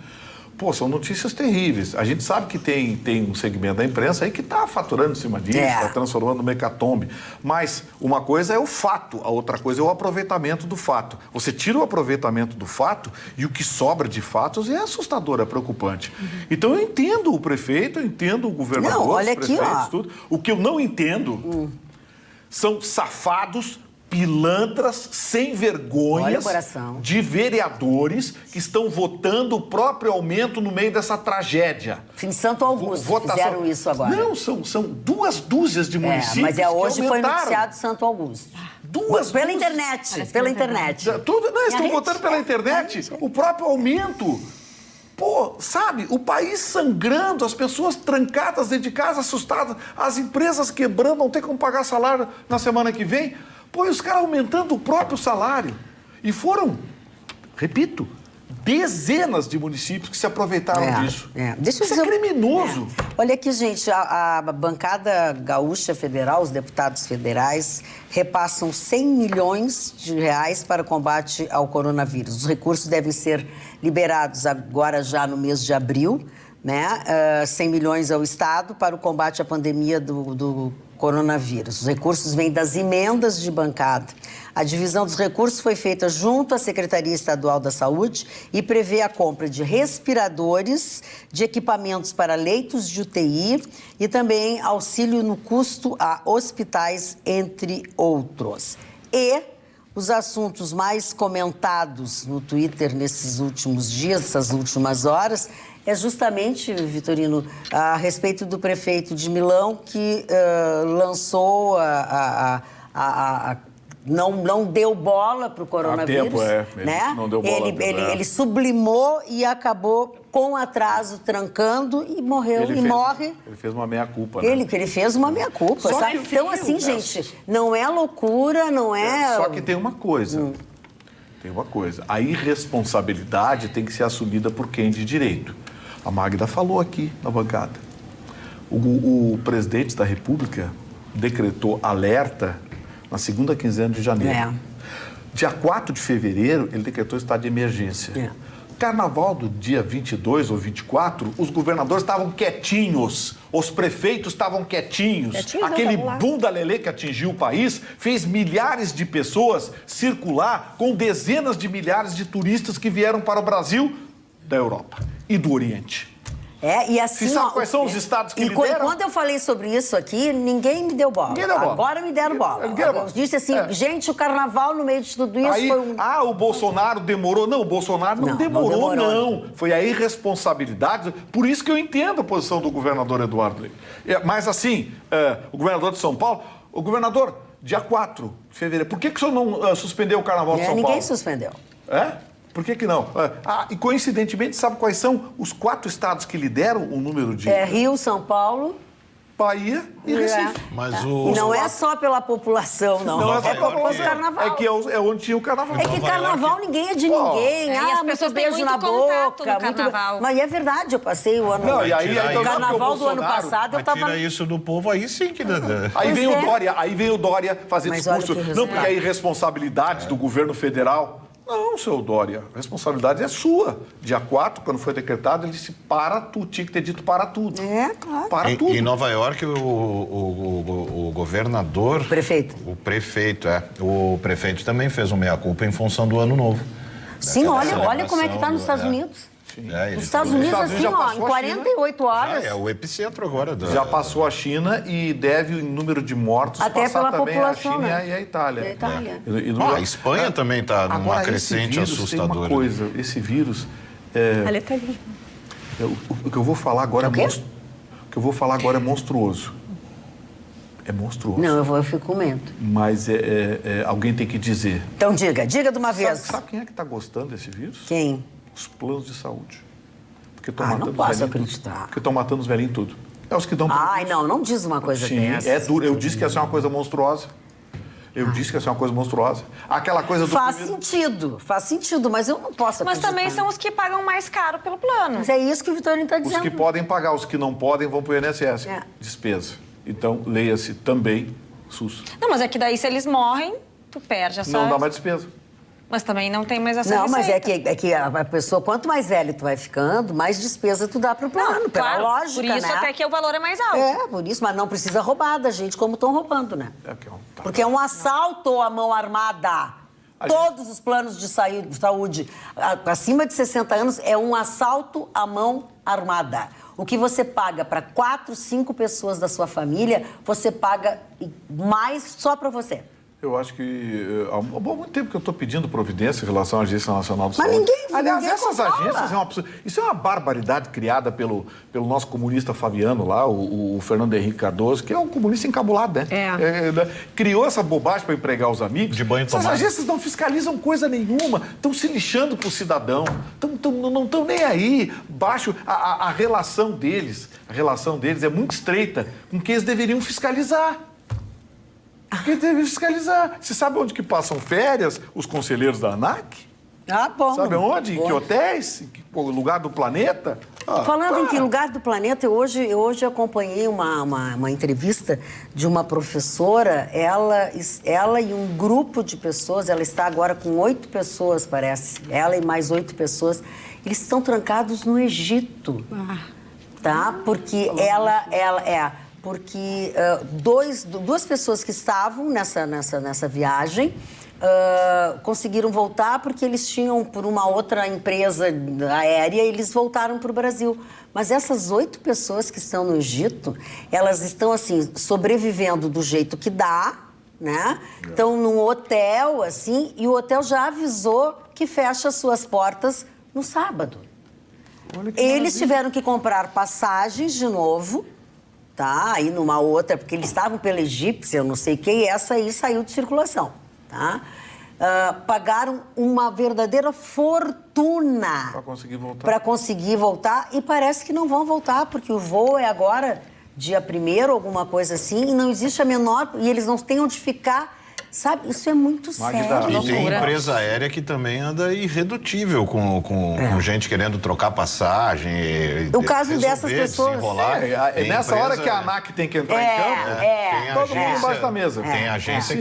são notícias terríveis. A gente sabe que tem um segmento da imprensa aí que está faturando em cima disso, está transformando no hecatombe. Mas uma coisa é o fato, a outra coisa é o aproveitamento do fato. Você tira o aproveitamento do fato e o que sobra de fatos é assustador, é preocupante. Então eu entendo o prefeito, eu entendo o governador, olha os prefeitos, aqui, tudo. O que eu não entendo são safados, pilantras sem vergonhas de vereadores que estão votando o próprio aumento no meio dessa tragédia. Em Santo Augusto fizeram isso agora. Não, são 2 dúzias de municípios mas hoje foi noticiado Santo Augusto. Pela internet. Estão votando pela internet o próprio aumento. Sabe, o país sangrando, as pessoas trancadas dentro de casa, assustadas, as empresas quebrando, não tem como pagar salário na semana que vem. E os caras aumentando o próprio salário. E foram, repito, dezenas de municípios que se aproveitaram disso. Isso é criminoso. Olha aqui, gente, a bancada gaúcha federal, os deputados federais, repassam 100 milhões de reais para o combate ao coronavírus. Os recursos devem ser liberados agora já no mês de abril, né? 100 milhões ao Estado para o combate à pandemia do coronavírus. Os recursos vêm das emendas de bancada. A divisão dos recursos foi feita junto à Secretaria Estadual da Saúde e prevê a compra de respiradores, de equipamentos para leitos de UTI e também auxílio no custo a hospitais, entre outros. E os assuntos mais comentados no Twitter nesses últimos dias, essas últimas horas, é justamente, Vitorino, a respeito do prefeito de Milão, que lançou não deu bola para o coronavírus. Ele não deu bola. Ele sublimou e acabou com atraso, trancando e morreu. Ele fez uma meia-culpa, né? Ele fez uma meia-culpa, sabe? Então, assim, gente, não é loucura, não é... Só que tem uma coisa. Tem uma coisa. A irresponsabilidade tem que ser assumida por quem de direito. A Magda falou aqui na bancada. O presidente da República decretou alerta na segunda quinzena de janeiro. Dia 4 de fevereiro, ele decretou estado de emergência. Carnaval do dia 22 ou 24, os governadores estavam quietinhos, os prefeitos estavam quietinhos. Aquele bunda lelê que atingiu o país fez milhares de pessoas circular com dezenas de milhares de turistas que vieram para o Brasil da Europa e do Oriente. E assim, você sabe quais são os estados que lideram? Quando eu falei sobre isso aqui, ninguém me deu bola. Agora me deram bola. Eu disse assim, gente, o carnaval no meio de tudo isso foi um... o Bolsonaro demorou. Não, o Bolsonaro não demorou, não. Foi a irresponsabilidade. Por isso que eu entendo a posição do governador Eduardo Leite. Mas assim, o governador de São Paulo... O governador, dia 4 de fevereiro, por que o senhor não suspendeu o carnaval de São Paulo? Ninguém suspendeu. Por que não? E coincidentemente, sabe quais são os 4 estados que lideram o número de... Rio, São Paulo... Bahia e Recife. E não é só pela população, não. É pelo carnaval. É onde tinha o carnaval. É que carnaval ninguém é de ninguém. E as pessoas têm muito contato no carnaval. Mas é verdade, eu passei o ano... o carnaval do ano passado, eu tava... Tira isso do povo, aí sim que... Aí veio o Dória fazer discurso. Não, porque a irresponsabilidade do governo federal... Não, seu Dória, a responsabilidade é sua. Dia 4, quando foi decretado, ele disse para tudo, tinha que ter dito para tudo. Claro. Para tudo. Em Nova York, o governador... O prefeito também fez uma meia-culpa em função do Ano Novo. Sim, olha como é que está nos Estados Unidos. Nos Estados Unidos, assim, em 48 horas... É o epicentro agora. Já passou a China e deve, em número de mortos, até passar pela também população, a China e a Itália. A Espanha também está numa crescente assustadora. Tem uma coisa, esse vírus... o que eu vou falar agora é monstruoso. É monstruoso. Não, eu fico com medo. Mas alguém tem que dizer. Então diga de uma vez. Sabe quem é que está gostando desse vírus? Quem? Os planos de saúde. Porque não posso acreditar. Porque estão matando os velhinhos tudo. É os que dão... não diz uma coisa dessa. É duro. Eu disse que ia ser uma coisa monstruosa. Disse que ia ser uma coisa monstruosa. Aquela coisa do... Faz sentido, mas eu não posso acreditar. Mas também são os que pagam mais caro pelo plano. Mas é isso que o Vitorino está dizendo. Os que podem pagar, os que não podem vão para o INSS. Despesa. Então, leia-se também SUS. Não, mas é que daí se eles morrem, tu perde essa... Não dá mais despesa. Mas também não tem mais essa Não, receita. mas é que a pessoa, quanto mais velho tu vai ficando, mais despesa tu dá pro plano, pela lógica, por isso até que o valor é mais alto. Por isso, mas não precisa roubar da gente como estão roubando, né? Porque é um assalto à mão armada. Todos os planos de saúde acima de 60 anos é um assalto à mão armada. O que você paga para 4, 5 pessoas da sua família, você paga mais só para você. Eu acho que há muito tempo que eu estou pedindo providência em relação à Agência Nacional de Saúde. Mas ninguém Aliás, essas agências isso é uma barbaridade criada pelo nosso comunista Fabiano lá, o Fernando Henrique Cardoso, que é um comunista encabulado, né? Criou essa bobagem para empregar os amigos. De banho tomado. Essas agências não fiscalizam coisa nenhuma, estão se lixando para o cidadão, não estão nem aí. Baixo a relação deles é muito estreita com quem eles deveriam fiscalizar. Quem deve fiscalizar? Você sabe onde que passam férias os conselheiros da ANAC? Bom. Sabe onde? Em que hotéis? Em que lugar do planeta? Falando em que lugar do planeta, eu hoje acompanhei uma entrevista de uma professora. Ela e um grupo de pessoas, ela está agora com 8 pessoas, parece. Ela e mais 8 pessoas. Eles estão trancados no Egito. Porque porque duas pessoas que estavam nessa viagem conseguiram voltar porque eles tinham, por uma outra empresa aérea, eles voltaram para o Brasil. Mas essas 8 pessoas que estão no Egito, elas estão, assim, sobrevivendo do jeito que dá, né? Estão num hotel, assim, e o hotel já avisou que fecha suas portas no sábado. Eles tiveram que comprar passagens de novo, tá? Aí numa outra, porque eles estavam pela Egípcia, eu não sei quem, e essa aí saiu de circulação, tá? Pagaram uma verdadeira fortuna para conseguir voltar e parece que não vão voltar, porque o voo é agora dia 1º, alguma coisa assim, e não existe a menor... E eles não têm onde ficar, sabe? Isso é muito sério. E tem empresa aérea que também anda irredutível com gente querendo trocar passagem. O caso dessas pessoas... Nessa hora que a ANAC tem que entrar em campo, todo mundo embaixo da mesa. Tem agência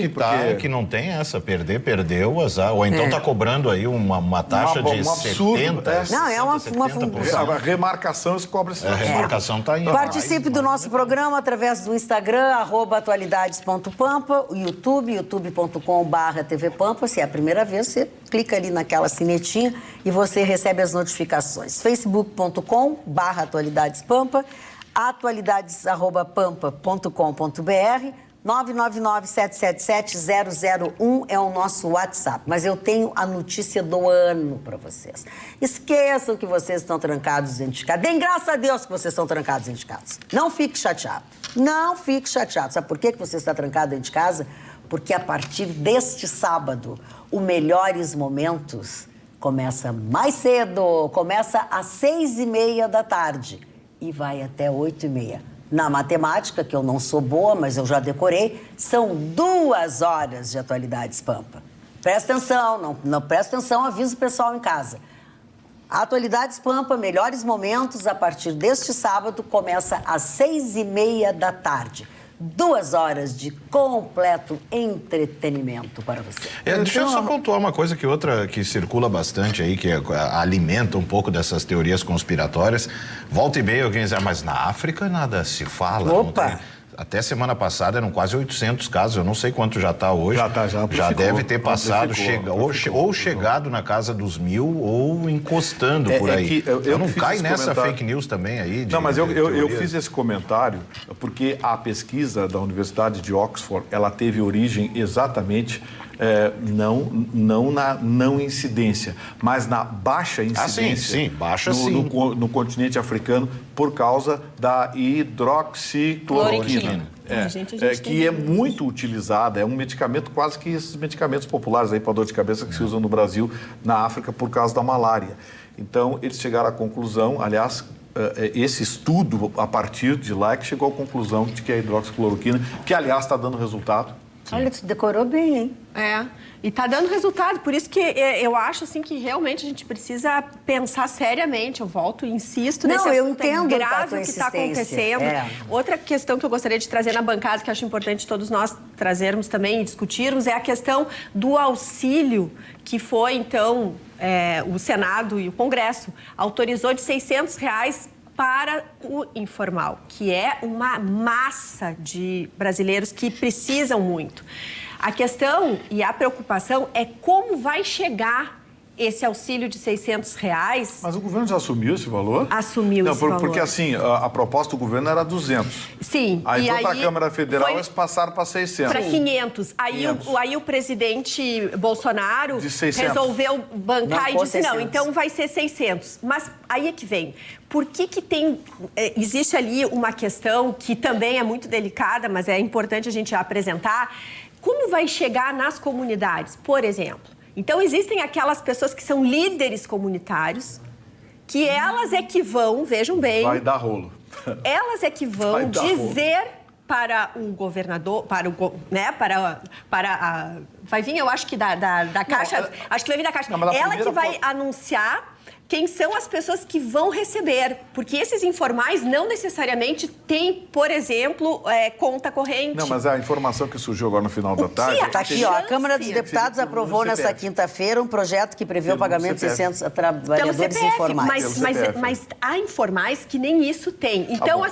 que não tem essa, perdeu, azar. Ou então está cobrando aí uma taxa de 70%. Não, é uma a remarcação se cobra esse A remarcação está indo. Participe do nosso programa através do Instagram, @atualidades.pampa, o youtube.com/tvpampa. Se é a primeira vez, você clica ali naquela sinetinha e você recebe as notificações. facebook.com/atualidadespampa, atualidades@pampa.com.br, 999-777-001 é o nosso WhatsApp. Mas eu tenho a notícia do ano para vocês. Esqueçam que vocês estão trancados dentro de casa. Deem graças a Deus que vocês estão trancados dentro de casa. Não fique chateado. Não fique chateado. Sabe por que você está trancado dentro de casa? Porque a partir deste sábado, o Melhores Momentos começa mais cedo. Começa às 6h30 da tarde e vai até 8h30. Na matemática, que eu não sou boa, mas eu já decorei, são 2 horas de Atualidades Pampa. Presta atenção, não presta atenção, avisa o pessoal em casa. Atualidades Pampa, Melhores Momentos, a partir deste sábado, começa às 6h30 da tarde. 2 horas de completo entretenimento para você. Deixa eu só pontuar uma coisa que circula bastante aí, que alimenta um pouco dessas teorias conspiratórias. Volta e meia alguém diz, mas na África nada se fala. Opa! Até semana passada eram quase 800 casos, eu não sei quanto já está hoje. Já deve ter passado, ou chegado na casa dos 1000 ou encostando por aí. Eu não cai nessa fake news também aí? Não, mas eu fiz esse comentário porque a pesquisa da Universidade de Oxford, ela teve origem exatamente... não na não incidência, mas na baixa incidência no continente africano por causa da hidroxicloroquina. Que é muito utilizada, é um medicamento quase que esses medicamentos populares aí para dor de cabeça que se usam no Brasil, na África, por causa da malária. Então, eles chegaram à conclusão, aliás, esse estudo, a partir de lá, que chegou à conclusão de que a hidroxicloroquina, que aliás está dando resultado. Olha, tu decorou bem, hein? E tá dando resultado, por isso que eu acho assim que realmente a gente precisa pensar seriamente. Eu volto e insisto nesse assunto. Eu entendo grave o que está acontecendo. Outra questão que eu gostaria de trazer na bancada, que acho importante todos nós trazermos também e discutirmos, é a questão do auxílio que foi, então, o Senado e o Congresso autorizou de R$600 para o informal, que é uma massa de brasileiros que precisam muito. A questão e a preocupação é como vai chegar esse auxílio de R$600. Mas o governo já assumiu esse valor? Assumiu esse valor. Porque assim, a proposta do governo era 200. Sim. Aí foi para a Câmara Federal, eles passaram para 600. Para 500. Aí o presidente Bolsonaro resolveu bancar e disse, não, então vai ser 600. Mas aí é que vem. Por que tem... existe ali uma questão que também é muito delicada, mas é importante a gente apresentar. Como vai chegar nas comunidades, por exemplo? Então, existem aquelas pessoas que são líderes comunitários, que elas é que vão, vejam bem... Vai dar rolo. Elas é que vão dizer para o governador, vai vir, eu acho que da Caixa, acho que vai vir da Caixa. Ela que vai anunciar quem são as pessoas que vão receber, porque esses informais não necessariamente têm, por exemplo, conta corrente. Não, mas a informação que surgiu agora no final da tarde... Está aqui, ó, a Câmara dos Deputados aprovou nessa quinta-feira um projeto que prevê o pagamento de 600 a trabalhadores informais. Mas há informais que nem isso tem. Então,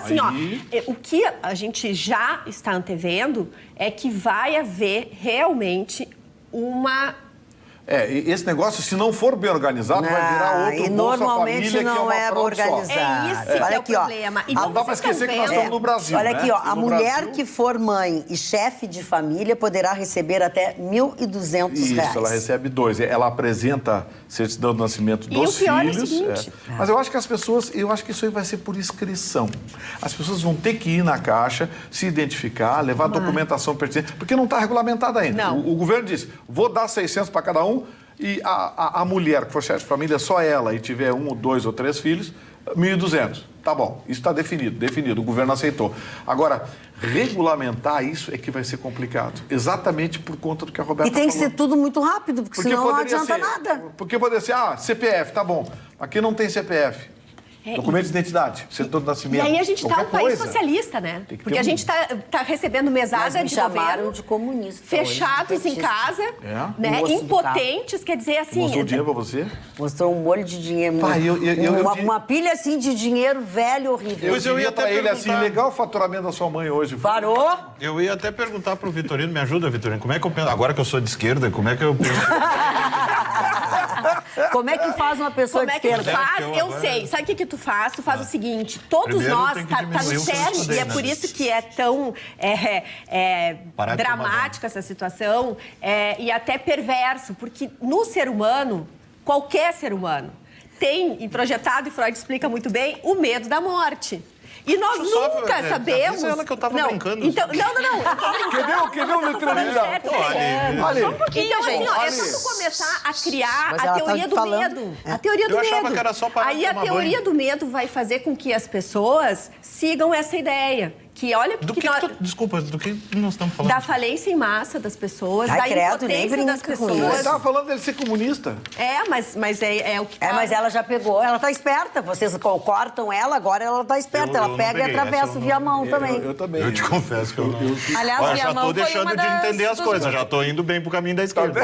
o que a gente já está antevendo é que vai haver realmente uma... Esse negócio, se não for bem organizado, vai virar outro e Bolsa normalmente Família, não que é uma é fraude só. organizado. É isso que Olha é aqui, o problema. Não dá para esquecer que nós estamos no Brasil, Olha aqui, ó, né? a No mulher Brasil... que for mãe e chefe de família poderá receber até R$ 1.200. Isso, ela recebe 2. Ela apresenta certidão de nascimento dos o pior filhos. É o seguinte, Mas eu acho que as pessoas, que isso aí vai ser por inscrição. As pessoas vão ter que ir na Caixa, se identificar, levar a documentação pertinente, porque não está regulamentado ainda. Não. O governo diz, vou dar 600 para cada um, e a mulher que for chefe de família, só ela, e tiver 1, 2 ou 3 filhos, 1.200. Tá bom, isso está definido, o governo aceitou. Agora, regulamentar isso é que vai ser complicado, exatamente por conta do que a Roberta falou. E tem que ser tudo muito rápido, porque senão não adianta nada. Porque poderia ser, CPF, tá bom, aqui não tem CPF. Documento de identidade, certidão de nascimento. E aí a gente está qualquer um país coisa. socialista, né? Tem que Porque ter a gente tá recebendo mesada Mas me de chamaram governo, de comunista. fechados hoje, em casa, né? O moço do Impotentes, quer dizer assim... Mostrou dinheiro pra você? Mostrou um molho de dinheiro. Pai, uma pilha assim de dinheiro velho, horrível. Eu diria pra ele assim, legal o faturamento da sua mãe hoje. Parou? Eu ia até perguntar pro Vitorino, me ajuda, Vitorino, como é que eu penso? Agora que eu sou de esquerda, como é que eu penso? Como é que faz uma pessoa Como é de que tu esquerda? faz? Eu sei. Sabe o que tu faz? Tu faz o seguinte, todos Primeiro nós, tem que tá diminuir no o que eu cerne, estudei, e é né? por isso que é tão Parar de dramática essa situação e até perverso, porque no ser humano, qualquer ser humano, tem introjetado, e Freud explica muito bem, o medo da morte. E nós nunca sabemos... Avisa ela que eu tava brincando. Então, não. Quer ver um letreiro? Ali. Só um pouquinho, Então, assim, gente. ó, é só tu começar a criar Mas a ela tá teoria do falando. medo. É. A teoria do Eu medo. achava que era só parar de Aí a tomar teoria banho. do medo vai fazer com que as pessoas sigam essa ideia. Que olha... Desculpa, do que nós estamos falando? Da falência em massa das pessoas, Ai, da credo, nem impotência das brinca com isso. Ele pessoas. estava falando dele ser comunista. Mas é o que tá... Mas ela já pegou, ela tá esperta. Vocês cortam ela, agora ela tá esperta. Eu Ela não pega e peguei, atravessa essa o eu Viamão também. Eu também. Eu te confesso que eu não... Aliás, Olha, já Viamão tô foi deixando uma de entender as dos- coisas, já tô indo bem pro caminho da esquerda.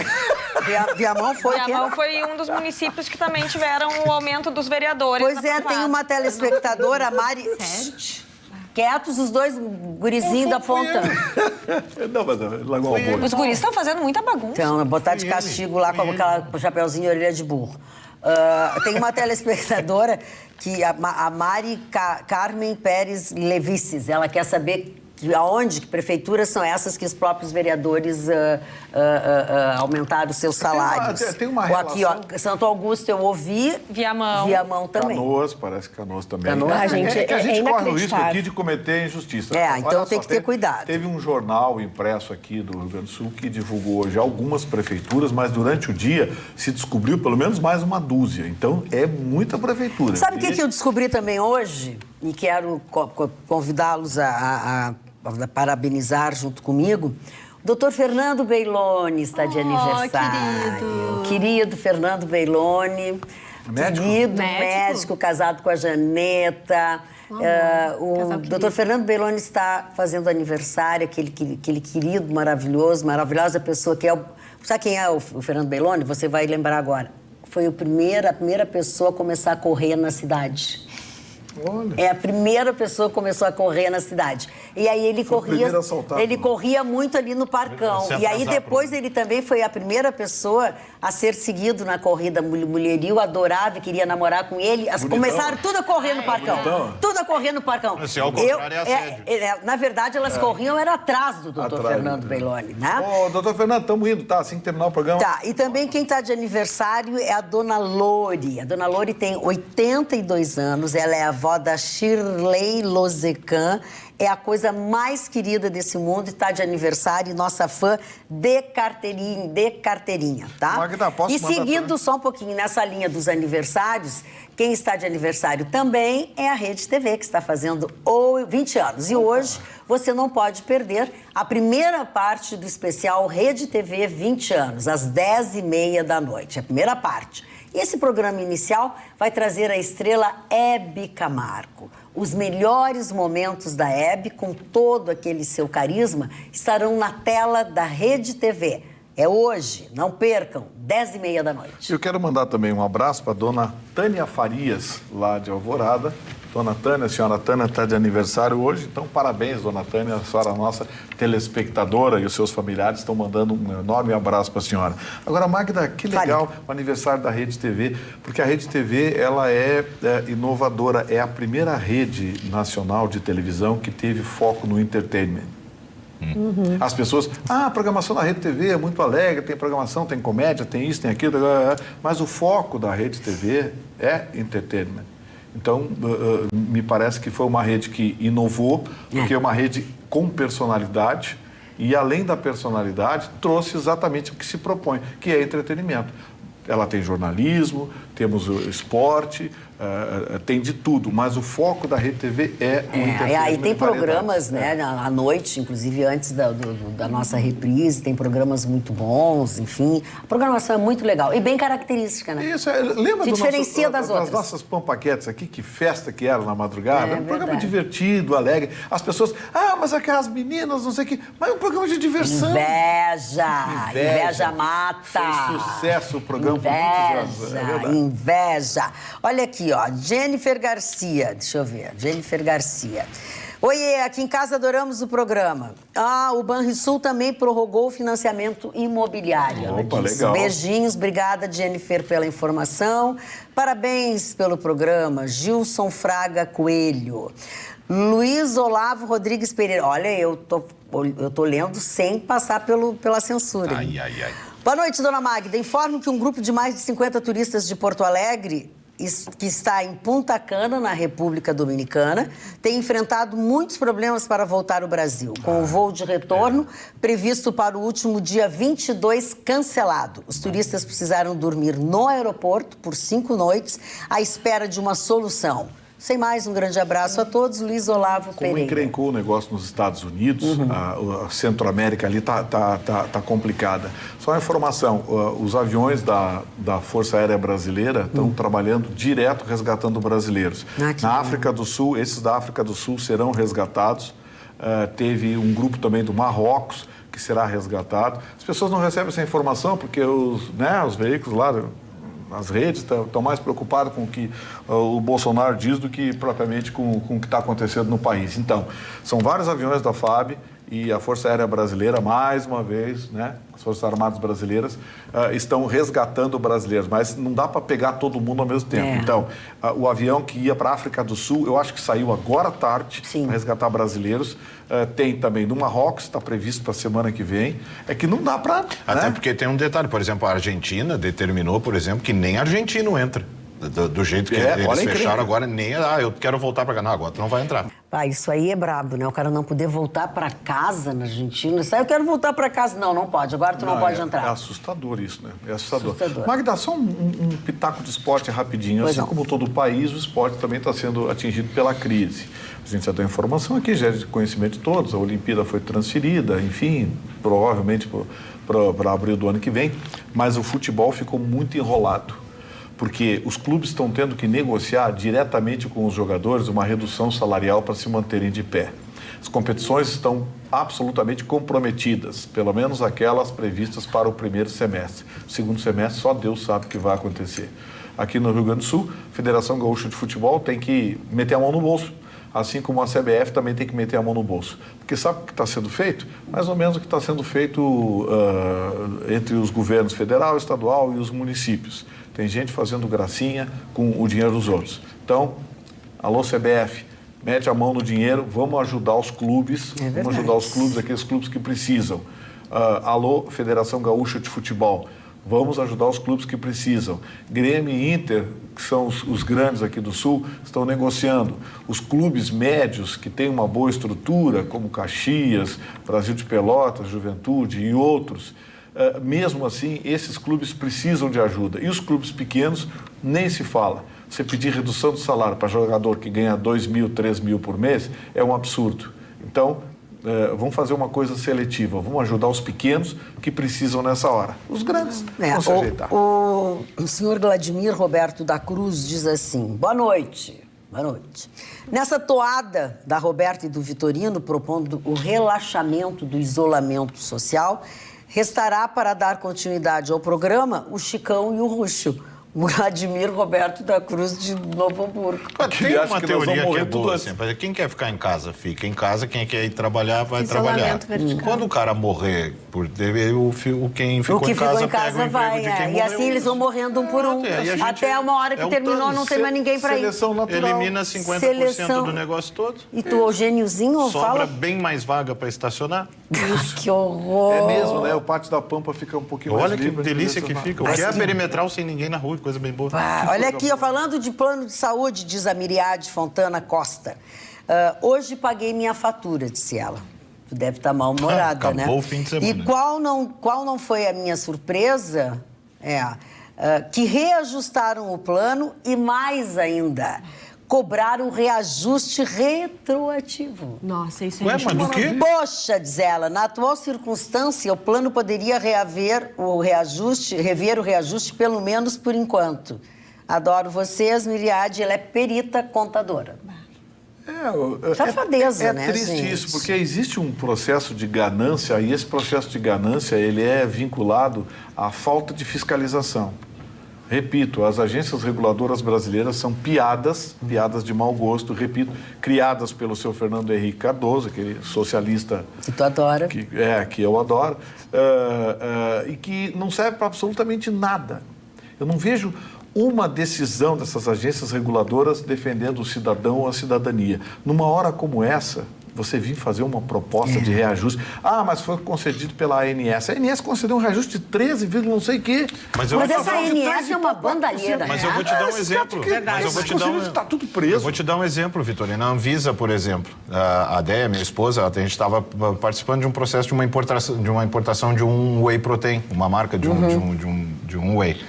Viamão foi o quê? Viamão foi um dos municípios que também tiveram o aumento dos vereadores. Pois é, tem uma telespectadora, a Mari... Quietos os dois gurizinhos da ponta. Não, mas ele largou a boca. Os guris estão fazendo muita bagunça. Então, botar de castigo lá com aquela chapeuzinho e orelha de burro. Tem uma telespectadora que a Mari Carmen Pérez Levices, ela quer saber que prefeituras são essas que os próprios vereadores aumentaram os seus salários. Tem uma Aqui, ó, Santo Augusto eu ouvi. Viamão. Também. Canoas, parece que Canoas também. Canoas, Ah, gente, que a gente é corre o risco inacreditável. aqui de cometer injustiça. Então Olha tem só, que ter cuidado. Teve um jornal impresso aqui do Rio Grande do Sul que divulgou hoje algumas prefeituras, mas durante o dia se descobriu pelo menos mais uma dúzia. Então é muita prefeitura. Sabe o que eu descobri também hoje? E quero convidá-los a parabenizar junto comigo. O doutor Fernando Beiloni está de aniversário. Querido Fernando Beiloni. Médico? Querido médico, casado com a Janeta. O doutor Fernando Beiloni está fazendo aniversário, aquele querido, maravilhosa pessoa que é o... Sabe quem é o Fernando Beiloni? Você vai lembrar agora. Foi a primeira pessoa a começar a correr na cidade. Olha. É a primeira pessoa que começou a correr na cidade. E aí ele corria muito ali no Parcão. E aí depois ele também foi a primeira pessoa a ser seguido na corrida mulheril, adorava e queria namorar com ele. Começaram tudo a correr no Parcão. Tudo a correr no Parcão. Se ao contrário, é assédio. Na verdade, elas corriam, era atrás do doutor Fernando Beiloni, né? Ô, doutor Fernando, estamos indo, tá? Assim que terminar o programa. Tá, e também quem está de aniversário é a Dona Lori. A Dona Lori tem 82 anos, ela é a avó da Shirley Lozecan, é a coisa mais querida desse mundo e está de aniversário, nossa fã de carteirinha, tá? Magda, posso e mandar seguindo só um pouquinho nessa linha dos aniversários, quem está de aniversário também é a Rede TV, que está fazendo 20 anos. E hoje você não pode perder a primeira parte do especial Rede TV 20 anos, às 10h30 da noite, a primeira parte. E esse programa inicial vai trazer a estrela Hebe Camargo. Os melhores momentos da Hebe, com todo aquele seu carisma, estarão na tela da Rede TV. É hoje, não percam, 10h30 da noite. Eu quero mandar também um abraço para a dona Tânia Farias, lá de Alvorada, Dona Tânia, a senhora Tânia está de aniversário hoje, então parabéns, Dona Tânia, a senhora nossa telespectadora e os seus familiares estão mandando um enorme abraço para a senhora. Agora, Magda, que legal o aniversário da Rede TV, porque a Rede TV, ela é inovadora, é a primeira rede nacional de televisão que teve foco no entertainment. Uhum. As pessoas, a programação da Rede TV é muito alegre, tem programação, tem comédia, tem isso, tem aquilo, mas o foco da Rede TV é entertainment. Então, me parece que foi uma rede que inovou, porque é uma rede com personalidade e, além da personalidade, trouxe exatamente o que se propõe, que é entretenimento. Ela tem jornalismo, temos o esporte, tem de tudo, mas o foco da Rede TV é o entretenimento. Aí tem programas, né, à noite, inclusive antes da nossa reprise, tem programas muito bons, enfim. A programação é muito legal e bem característica, né? Isso, lembra diferencia das outras. Das nossas pampaquetes aqui, que festa que era na madrugada? Um programa divertido, alegre. As pessoas, mas aquelas meninas, não sei o quê, mas é um programa de diversão. Inveja mata. Fez sucesso o programa por muitos anos. Inveja. Olha aqui, ó, Jennifer Garcia, deixa eu ver, Jennifer Garcia. Oiê, aqui em casa adoramos o programa. O Banrisul também prorrogou o financiamento imobiliário. Opa, legal. Beijinhos, obrigada, Jennifer, pela informação. Parabéns pelo programa, Gilson Fraga Coelho. Luiz Olavo Rodrigues Pereira. Olha, eu tô lendo sem passar pela censura. Ai. Boa noite, dona Magda. Informo que um grupo de mais de 50 turistas de Porto Alegre, que está em Punta Cana, na República Dominicana, tem enfrentado muitos problemas para voltar ao Brasil, com o voo de retorno previsto para o último dia 22 cancelado. Os turistas precisaram dormir no aeroporto por 5 noites à espera de uma solução. Sem mais, um grande abraço a todos. Luiz Olavo Pereira. Como encrencou o negócio nos Estados Unidos, a Centro-América ali tá complicada. Só uma informação, os aviões da Força Aérea Brasileira estão trabalhando direto resgatando brasileiros. Na África do Sul, esses da África do Sul serão resgatados. Teve um grupo também do Marrocos que será resgatado. As pessoas não recebem essa informação porque os veículos lá... As redes estão mais preocupadas com o que o Bolsonaro diz do que propriamente com o que está acontecendo no país. Então, são vários aviões da FAB e a Força Aérea Brasileira, mais uma vez, né, as Forças Armadas Brasileiras, estão resgatando brasileiros, mas não dá para pegar todo mundo ao mesmo tempo. Então, o avião que ia para a África do Sul, eu acho que saiu agora à tarde para resgatar brasileiros. Tem também no Marrocos, está previsto para a semana que vem. É que não dá para... Até porque tem um detalhe, por exemplo, a Argentina determinou, por exemplo, que nem argentino entra. Do jeito que eles fecharam agora, nem... eu quero voltar para cá. Não, agora tu não vai entrar. Isso aí é brabo, né? O cara não poder voltar para casa na Argentina. Eu quero voltar para casa. Não pode. Agora tu não pode entrar. É assustador isso, né? É assustador. Magda, só um pitaco de esporte rapidinho. Assim como todo o país, o esporte também está sendo atingido pela crise. A gente já deu informação aqui, já é de conhecimento de todos. A Olimpíada foi transferida, enfim, provavelmente para abril do ano que vem. Mas o futebol ficou muito enrolado. Porque os clubes estão tendo que negociar diretamente com os jogadores uma redução salarial para se manterem de pé. As competições estão absolutamente comprometidas, pelo menos aquelas previstas para o primeiro semestre. O segundo semestre, só Deus sabe o que vai acontecer. Aqui no Rio Grande do Sul, a Federação Gaúcha de Futebol tem que meter a mão no bolso, assim como a CBF também tem que meter a mão no bolso. Porque sabe o que está sendo feito? Mais ou menos o que está sendo feito entre os governos federal, estadual e os municípios. Tem gente fazendo gracinha com o dinheiro dos outros. Então, alô CBF, mete a mão no dinheiro, vamos ajudar os clubes, vamos ajudar os clubes, aqueles clubes que precisam. Alô Federação Gaúcha de Futebol, vamos ajudar os clubes que precisam. Grêmio e Inter, que são os grandes aqui do Sul, estão negociando. Os clubes médios, que têm uma boa estrutura, como Caxias, Brasil de Pelotas, Juventude e outros, mesmo assim, esses clubes precisam de ajuda. E os clubes pequenos, nem se fala. Você pedir redução do salário para jogador que ganha 2 mil, 3 mil por mês, é um absurdo. Então, vamos fazer uma coisa seletiva. Vamos ajudar os pequenos que precisam nessa hora. Os grandes vão se ajeitar. O senhor Vladimir Roberto da Cruz diz assim, boa noite. Boa noite. Nessa toada da Roberta e do Vitorino, propondo o relaxamento do isolamento social, restará para dar continuidade ao programa o Chicão e o Ruxo. Vladimir Roberto da Cruz de Novo Hamburgo. Tem uma teoria que é boa, assim, quem quer ficar em casa, fica em casa, quem quer ir trabalhar, vai trabalhar. Quando o cara morrer, quem ficou em casa pega o emprego de quem morreu. E assim eles vão morrendo um por um. Até uma hora que terminou, não tem mais ninguém para ir. Seleção natural. Elimina 50% do negócio todo. E tu, o gêniozinho, sobra bem mais vaga para estacionar. Que horror! É mesmo, né? O Pátio da Pampa fica um pouquinho mais livre. Olha que delícia que fica. O que é a perimetral sem ninguém na rua, coisa bem boa. Olha aqui, falando de plano de saúde, diz a Miriade Fontana Costa. Hoje paguei minha fatura, disse ela. Tu deve estar mal-humorada, né? Acabou o fim de semana. E qual não foi a minha surpresa? Que reajustaram o plano e mais ainda, cobraram reajuste retroativo. Nossa, isso é mas do quê? Poxa, diz ela, na atual circunstância, o plano poderia rever o reajuste pelo menos por enquanto. Adoro vocês, Miriade, ela é perita contadora. Safadeza, né, triste gente? isso, porque existe um processo de ganância e esse processo de ganância ele é vinculado à falta de fiscalização. Repito, as agências reguladoras brasileiras são piadas de mau gosto, repito, criadas pelo seu Fernando Henrique Cardoso, aquele socialista... Que tu adora. Que eu adoro, e que não serve para absolutamente nada. Eu não vejo uma decisão dessas agências reguladoras defendendo o cidadão ou a cidadania. Numa hora como essa, você vir fazer uma proposta de reajuste. Mas foi concedido pela ANS. A ANS concedeu um reajuste de 13, não sei o quê. Mas essa ANS é uma bandalheira. Mas eu vou te dar um exemplo. Está tudo preso. Eu vou te dar um exemplo, Vitorino. Na Anvisa, por exemplo, a Déia, minha esposa, a gente estava participando de um processo de uma importação de um whey protein, uma marca de um whey.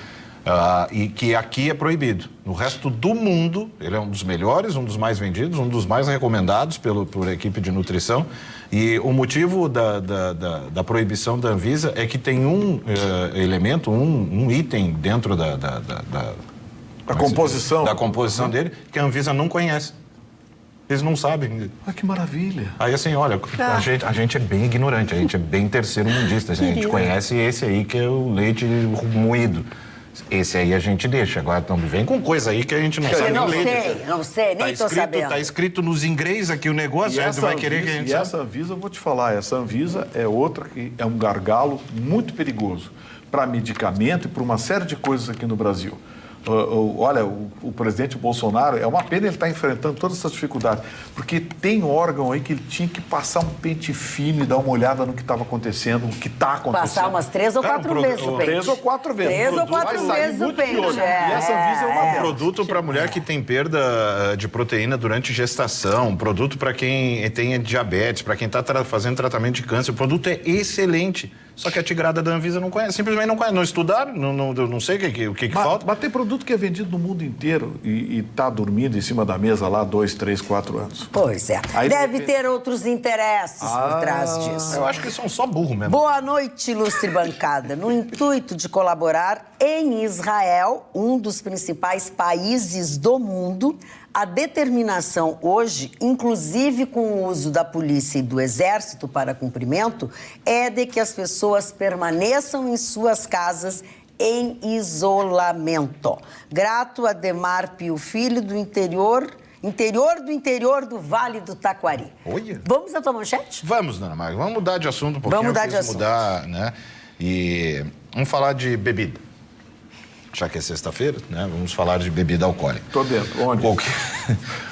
E que aqui é proibido. No resto do mundo, ele é um dos melhores, um dos mais vendidos, um dos mais recomendados por equipe de nutrição. E o motivo da proibição da Anvisa é que tem um elemento, um item dentro da composição dele que a Anvisa não conhece. Eles não sabem. Que maravilha. Aí assim, olha, a gente é bem ignorante, a gente é bem terceiro-mundista. A gente conhece esse aí que é o leite moído. Esse aí a gente deixa. Agora não vem com coisa aí que a gente não sabe. Não sei, nem tô sabendo. Tá escrito nos inglês aqui o negócio, aí tu vai querer que a gente saiba. Essa Anvisa, eu vou te falar, essa Anvisa é outra que é um gargalo muito perigoso para medicamento e para uma série de coisas aqui no Brasil. Olha, o presidente Bolsonaro, é uma pena ele estar enfrentando todas essas dificuldades, porque tem órgão aí que ele tinha que passar um pente fino e dar uma olhada no que estava acontecendo, no que está acontecendo. Passar umas 3 ou 4 vezes o pente. 3 ou 4 vezes. 3 ou 4 vezes o pente. E essa Anvisa é uma delas. Produto para mulher que tem perda de proteína durante gestação, produto para quem tem diabetes, para quem está fazendo tratamento de câncer, o produto é excelente. Só que a tigrada da Anvisa não conhece, simplesmente não conhece, não estudaram, não sei o que falta. Mas tem produto que é vendido no mundo inteiro e está dormindo em cima da mesa lá 2, 3, 4 anos. Pois é. Aí deve ter outros interesses por trás disso. Eu acho que são só burro mesmo. Boa noite, ilustre bancada. No intuito de colaborar em Israel, um dos principais países do mundo, a determinação hoje, inclusive com o uso da polícia e do exército para cumprimento, é de que as pessoas permaneçam em suas casas em isolamento. Grato a Demar Pio Filho, do interior do Vale do Taquari. Olha. Vamos à tua manchete? Vamos, Dona Maria. Vamos mudar de assunto um pouquinho. Vamos mudar de assunto. Né? E vamos falar de bebida. Já que é sexta-feira, né? Vamos falar de bebida alcoólica. Tô dentro. Onde?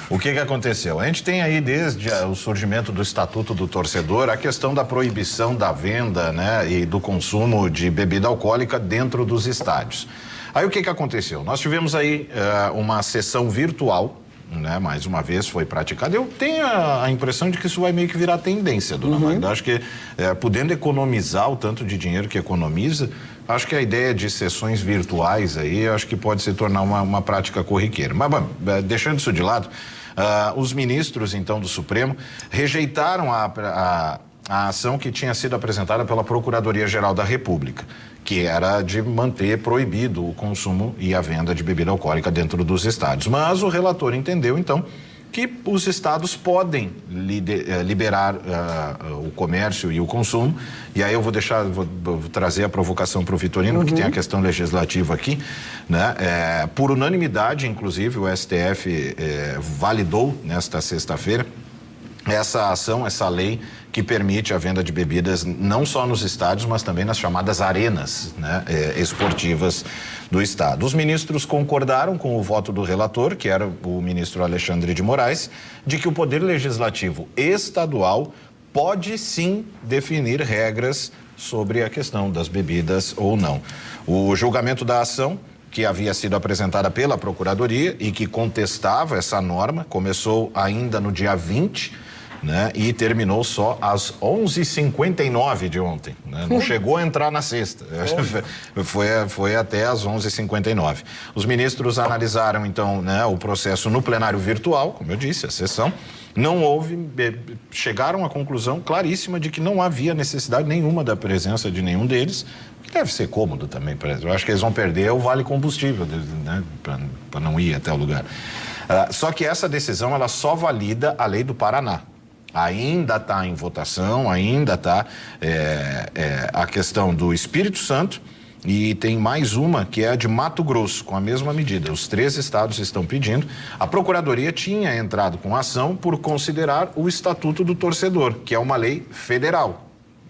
O que aconteceu? A gente tem aí, desde o surgimento do Estatuto do Torcedor, a questão da proibição da venda, né, e do consumo de bebida alcoólica dentro dos estádios. Aí o que aconteceu? Nós tivemos aí uma sessão virtual, né, mais uma vez foi praticada. Eu tenho a impressão de que isso vai meio que virar tendência, Dona Magda. Acho que, podendo economizar o tanto de dinheiro que economiza, acho que a ideia de sessões virtuais aí, acho que pode se tornar uma prática corriqueira. Mas, bom, deixando isso de lado, os ministros, então, do Supremo rejeitaram a ação que tinha sido apresentada pela Procuradoria-Geral da República, que era de manter proibido o consumo e a venda de bebida alcoólica dentro dos estádios. Mas o relator entendeu, então, que os estados podem liberar o comércio e o consumo. E aí eu vou trazer a provocação para o Vitorino, porque tem a questão legislativa aqui, né? Por unanimidade, inclusive, o STF validou nesta sexta-feira essa ação, essa lei que permite a venda de bebidas não só nos estádios, mas também nas chamadas arenas, né, esportivas do estado. Os ministros concordaram com o voto do relator, que era o ministro Alexandre de Moraes, de que o Poder Legislativo estadual pode sim definir regras sobre a questão das bebidas ou não. O julgamento da ação, que havia sido apresentada pela Procuradoria e que contestava essa norma, começou ainda no dia 20, né, e terminou só às 11h59 de ontem, né? Não chegou a entrar na sexta, foi até às 11h59. Os ministros analisaram então, né, o processo no plenário virtual, como eu disse, a sessão. Não houve, chegaram à conclusão claríssima de que não havia necessidade nenhuma da presença de nenhum deles, que deve ser cômodo também. Eu acho que eles vão perder o vale combustível, né, para não ir até o lugar. Só que essa decisão ela só valida a lei do Paraná. Ainda está em votação, ainda está a questão do Espírito Santo e tem mais uma que é a de Mato Grosso, com a mesma medida. Os 3 estados estão pedindo. A Procuradoria tinha entrado com ação por considerar o Estatuto do Torcedor, que é uma lei federal.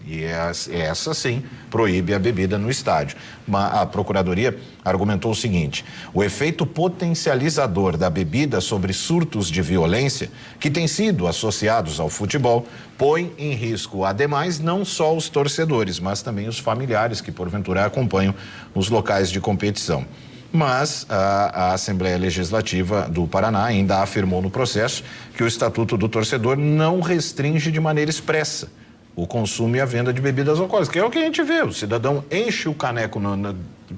E essa sim proíbe a bebida no estádio. A Procuradoria argumentou o seguinte: o efeito potencializador da bebida sobre surtos de violência que têm sido associados ao futebol põe em risco, ademais, não só os torcedores, mas também os familiares que porventura acompanham os locais de competição. Mas a Assembleia Legislativa do Paraná ainda afirmou no processo que o Estatuto do Torcedor não restringe de maneira expressa o consumo e a venda de bebidas alcoólicas, que é o que a gente vê. O cidadão enche o caneco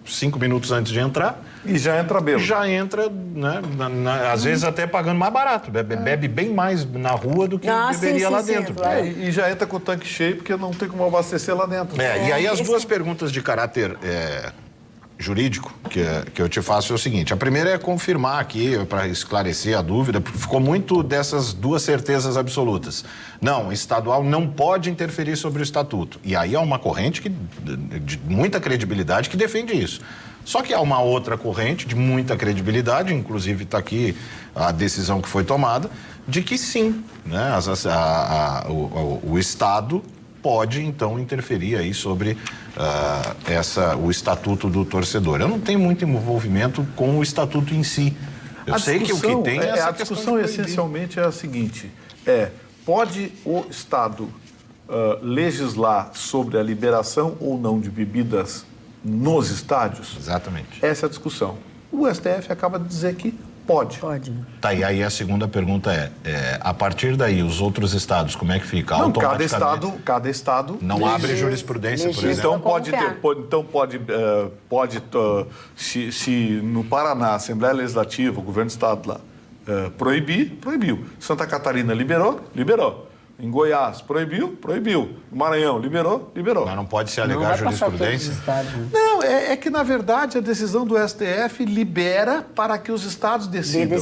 5 minutos antes de entrar. E já entra bêbado. Já entra, né, às vezes até pagando mais barato. Bebe bem mais na rua do que beberia lá dentro. Claro. E já entra com o tanque cheio, porque não tem como abastecer lá dentro. E aí as duas perguntas de caráter jurídico que eu te faço é o seguinte: a primeira é confirmar aqui, para esclarecer a dúvida, porque ficou muito dessas duas certezas absolutas. Não, o estadual não pode interferir sobre o estatuto. E aí há uma corrente de muita credibilidade que defende isso. Só que há uma outra corrente de muita credibilidade, inclusive está aqui a decisão que foi tomada, de que sim, né, o Estado pode, então, interferir aí sobre o Estatuto do Torcedor. Eu não tenho muito envolvimento com o Estatuto em si. Eu sei que o que tem é essa a discussão essencialmente é a seguinte: pode o Estado legislar sobre a liberação ou não de bebidas nos estádios? Exatamente. Essa é a discussão. O STF acaba de dizer que pode. Pode. Tá, e aí a segunda pergunta a partir daí, os outros estados, como é que fica? Não, cada estado não abre jurisprudência, por exemplo. Então pode se no Paraná, a Assembleia Legislativa, o governo do estado lá, proibiu. Santa Catarina liberou. Em Goiás, proibiu. No Maranhão, liberou. Mas não pode se alegar jurisprudência? Não, é que, na verdade, a decisão do STF libera para que os estados decidam.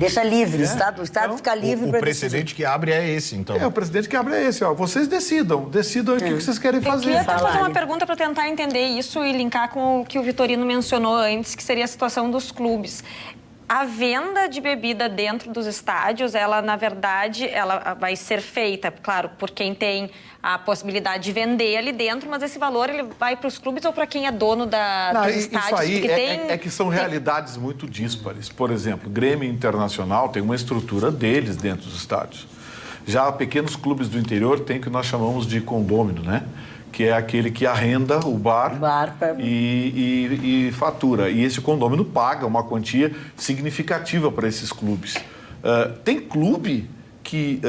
Deixa livre, o Estado fica livre para decidir. O precedente que abre é esse, então. O precedente que abre é esse. Vocês decidam o que vocês querem fazer. Eu queria fazer uma pergunta para tentar entender isso e linkar com o que o Vitorino mencionou antes, que seria a situação dos clubes. A venda de bebida dentro dos estádios, ela, na verdade, ela vai ser feita, claro, por quem tem a possibilidade de vender ali dentro, mas esse valor ele vai para os clubes ou para quem é dono dos estádios? Isso aí que são realidades muito díspares. Por exemplo, o Grêmio Internacional tem uma estrutura deles dentro dos estádios. Já pequenos clubes do interior têm o que nós chamamos de condômino, né? Que é aquele que arrenda o bar e fatura. E esse condômino paga uma quantia significativa para esses clubes. Tem clube que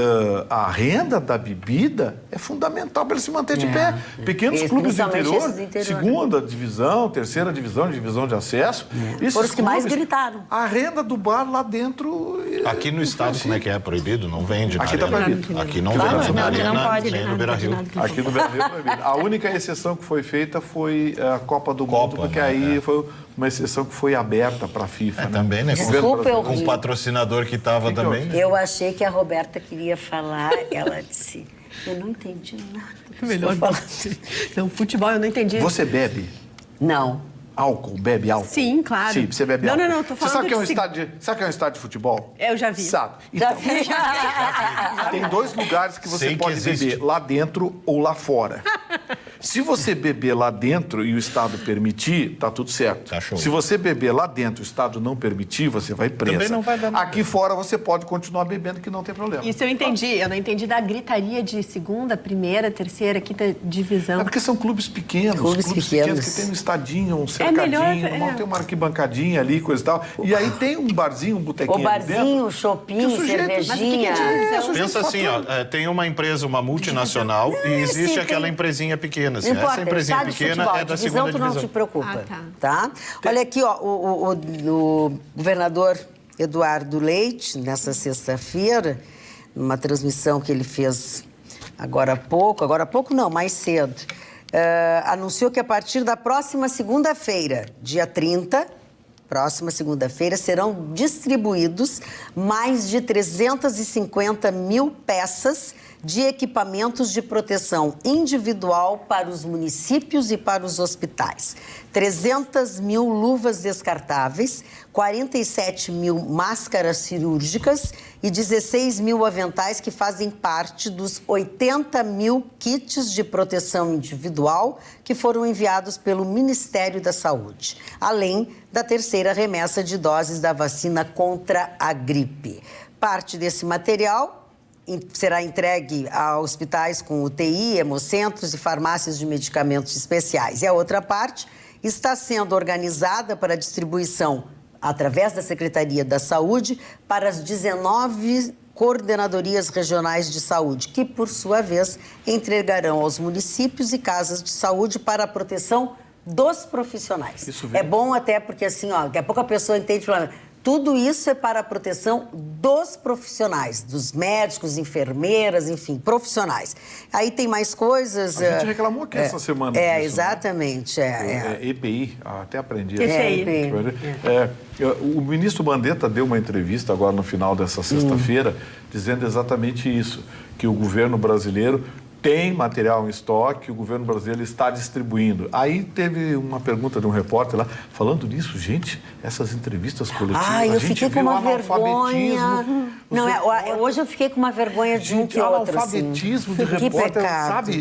a renda da bebida é fundamental para ele se manter de pé. Pequenos clubes do interior, segunda divisão, terceira divisão, divisão de acesso. Foram os que mais gritaram. A renda do bar lá dentro... Aqui no estado, como é que é? Proibido? Não vende na Aqui está proibido. Aqui não vende na arena, não pode, nem no Beira-Rio. Aqui no Beira-Rio é proibido. A única exceção que foi feita foi a Copa do Mundo, porque aí foi uma exceção que foi aberta para a FIFA. Né? Também, né? Desculpa, Com o patrocinador que estava também. Eu achei que a Roberta queria falar, ela disse, eu não entendi nada. Melhor falar. Não, futebol eu não entendi. Você bebe? Não. Álcool? Bebe álcool? Sim, claro. Sim, você bebe não, álcool. Não, tô falando Você sabe que é um de estádio, sabe que é um estádio de futebol? Eu já vi. Sabe. Já Então, vi. tem 2 lugares que você Sei que pode existe. beber, lá dentro ou lá fora. Se você beber lá dentro e o Estado permitir, tá tudo certo. Tá show. Se você beber lá dentro e o Estado não permitir, você vai presa. Também não vai dar nada. Aqui fora você pode continuar bebendo que não tem problema. Isso eu entendi. Eu não entendi da gritaria de segunda, primeira, terceira, quinta divisão. É porque são clubes pequenos. Clubes pequenos. Que tem um estadinho, um cercadinho, melhor, tem uma arquibancadinha ali, coisa e tal. E aí tem um barzinho, um botequinho O barzinho, o que shopping, o sujeito- cervejinha. Pensa assim, ó, tem uma empresa, uma multinacional, e existe sim, aquela tem- empresinha pequena. Não Assim, importa, essa empresinha estádio de pequena futebol, é da divisão, segunda tu não divisão. te preocupa, Ah, tá? Olha aqui, ó, o governador Eduardo Leite, nessa sexta-feira, numa transmissão que ele fez agora há pouco não, mais cedo, anunciou que a partir da próxima segunda-feira, dia 30, próxima segunda-feira, serão distribuídos mais de 350 mil peças de equipamentos de proteção individual para os municípios e para os hospitais. 300 mil luvas descartáveis, 47 mil máscaras cirúrgicas e 16 mil aventais que fazem parte dos 80 mil kits de proteção individual que foram enviados pelo Ministério da Saúde, além da terceira remessa de doses da vacina contra a gripe. Parte desse material será entregue a hospitais com UTI, hemocentros e farmácias de medicamentos especiais. E a outra parte está sendo organizada para distribuição através da Secretaria da Saúde para as 19 coordenadorias regionais de saúde, que, por sua vez, entregarão aos municípios e casas de saúde para a proteção dos profissionais. É bom até porque, assim, ó, daqui a pouco a pessoa entende falando... Tudo isso é para a proteção dos profissionais, dos médicos, enfermeiras, enfim, profissionais. Aí tem mais coisas... A gente reclamou aqui essa semana disso, né? Exatamente. EPI, até aprendi. EPI. O ministro Mandetta deu uma entrevista agora no final dessa sexta-feira, dizendo exatamente isso, que o governo brasileiro tem material em estoque, o governo brasileiro está distribuindo. Aí teve uma pergunta de um repórter lá, falando nisso, gente, essas entrevistas coletivas, eu a gente fiquei vê com uma o analfabetismo. vergonha. Não, hoje eu fiquei com uma vergonha de um que outro. Analfabetismo de Que repórter, pecado.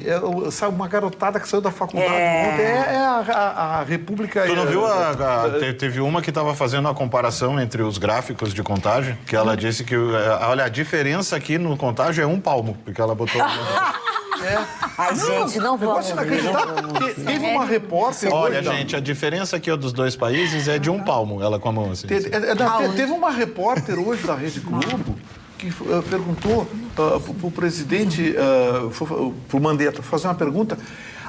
sabe, uma garotada que saiu da faculdade ontem, a República... Tu não viu? Teve uma que estava fazendo uma comparação entre os gráficos de contagem, que ela disse que, olha, a diferença aqui no contágio é 1 palmo, porque ela botou... Ai, gente, não vamos Negócio inacreditável. Teve uma repórter... Olha, hoje, gente, a diferença aqui dos dois países é de 1 palmo, ela com a mão assim. Teve uma repórter hoje da Rede Globo que perguntou para o presidente, para o Mandetta, fazer uma pergunta.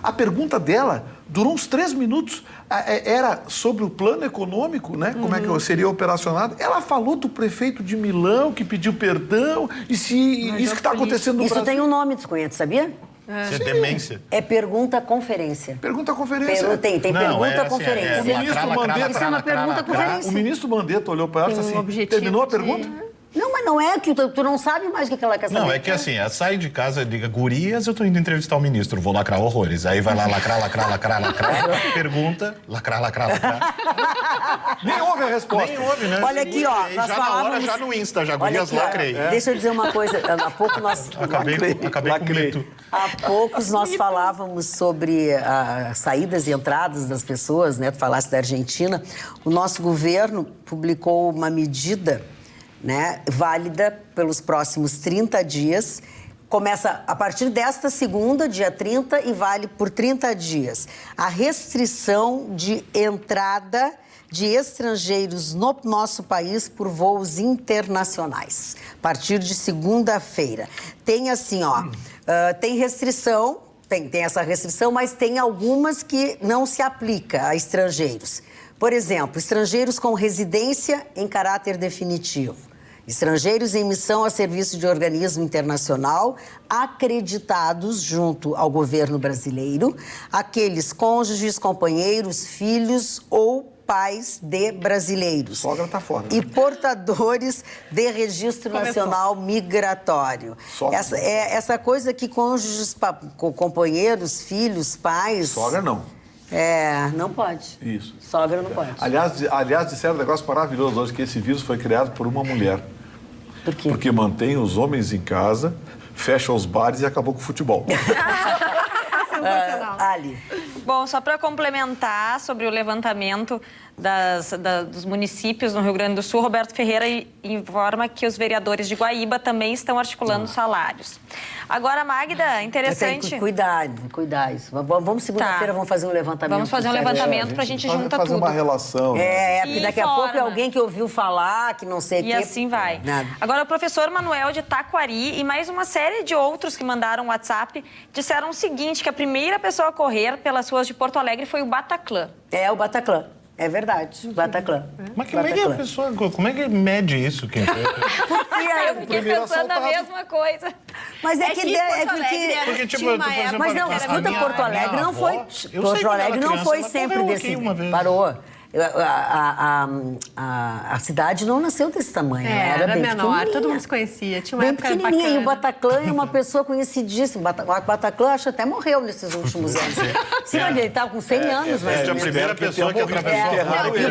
A pergunta dela durou uns 3 minutos. Era sobre o plano econômico, né? Como é que seria operacionado. Ela falou do prefeito de Milão, que pediu perdão, e se isso que está acontecendo no Isso Brasil... tem um nome, desconhece, sabia? É demência. É pergunta-conferência. Pergunta-conferência. Tem pergunta-conferência. O ministro Mandetta... Isso é uma pergunta-conferência. O ministro Mandetta olhou para ela e disse assim, terminou a pergunta? Não, mas não é que tu não sabe mais o que ela quer saber. Não, é que assim, ela sai de casa, liga, gurias, eu tô indo entrevistar o ministro, vou lacrar horrores. Aí vai lá lacrar, pergunta, lacrar. Nem houve a resposta. Nem ouve, né? Olha aqui, ó, E nós já falávamos... na hora, já no Insta, já Olha gurias, aqui, ó, lacrei. Deixa eu dizer uma coisa, há pouco nós... Acabei com o mito. Há poucos nós falávamos sobre as saídas e entradas das pessoas, né? Tu falaste da Argentina. O nosso governo publicou uma medida, né, válida pelos próximos 30 dias. Começa a partir desta segunda, dia 30, e vale por 30 dias. A restrição de entrada de estrangeiros no nosso país por voos internacionais. A partir de segunda-feira. Tem assim, ó, tem restrição, tem essa restrição, mas tem algumas que não se aplica a estrangeiros. Por exemplo, estrangeiros com residência em caráter definitivo. Estrangeiros em missão a serviço de organismo internacional acreditados junto ao governo brasileiro, aqueles cônjuges, companheiros, filhos ou pais de brasileiros. Sogra tá fora. E portadores de registro nacional migratório. Essa coisa que cônjuges, companheiros, filhos, pais... Sogra não. Não pode. Isso. Sogra não pode. Aliás, disseram um negócio maravilhoso hoje, que esse vírus foi criado por uma mulher. Por quê? Porque mantém os homens em casa, fecha os bares e acabou com o futebol. Ali. Bom, só para complementar sobre o levantamento dos municípios no Rio Grande do Sul, Roberto Ferreira informa que os vereadores de Guaíba também estão articulando salários. Agora, Magda, interessante... Cuidar isso. Vamos segunda-feira, vamos fazer um levantamento. Vamos fazer um levantamento para a gente junta fazer tudo. Fazer uma relação. Porque daqui a pouco é alguém que ouviu falar, que não sei o quê. E assim vai. Nada. Agora, o professor Manuel de Taquari e mais uma série de outros que mandaram WhatsApp disseram o seguinte, que a primeira pessoa a correr pelas ruas de Porto Alegre foi o Bataclan. O Bataclan. É verdade, Bataclan. Mas como é que a pessoa... Como é que mede isso? Eu fiquei pensando a mesma coisa. Mas Porque, tipo, eu tô fazendo... Mas não, escuta, Porto Alegre não foi... Porto Alegre não foi sempre desse... Parou. A cidade não nasceu desse tamanho, era bem menor, todo mundo se conhecia, tinha uma bem época pequenininha, bacana. e o Bataclan é uma pessoa conhecidíssima. O Bataclan, acho, até morreu nesses últimos anos. Sim, ele estava com 100 anos, mas... É a primeira pessoa que atravessou. E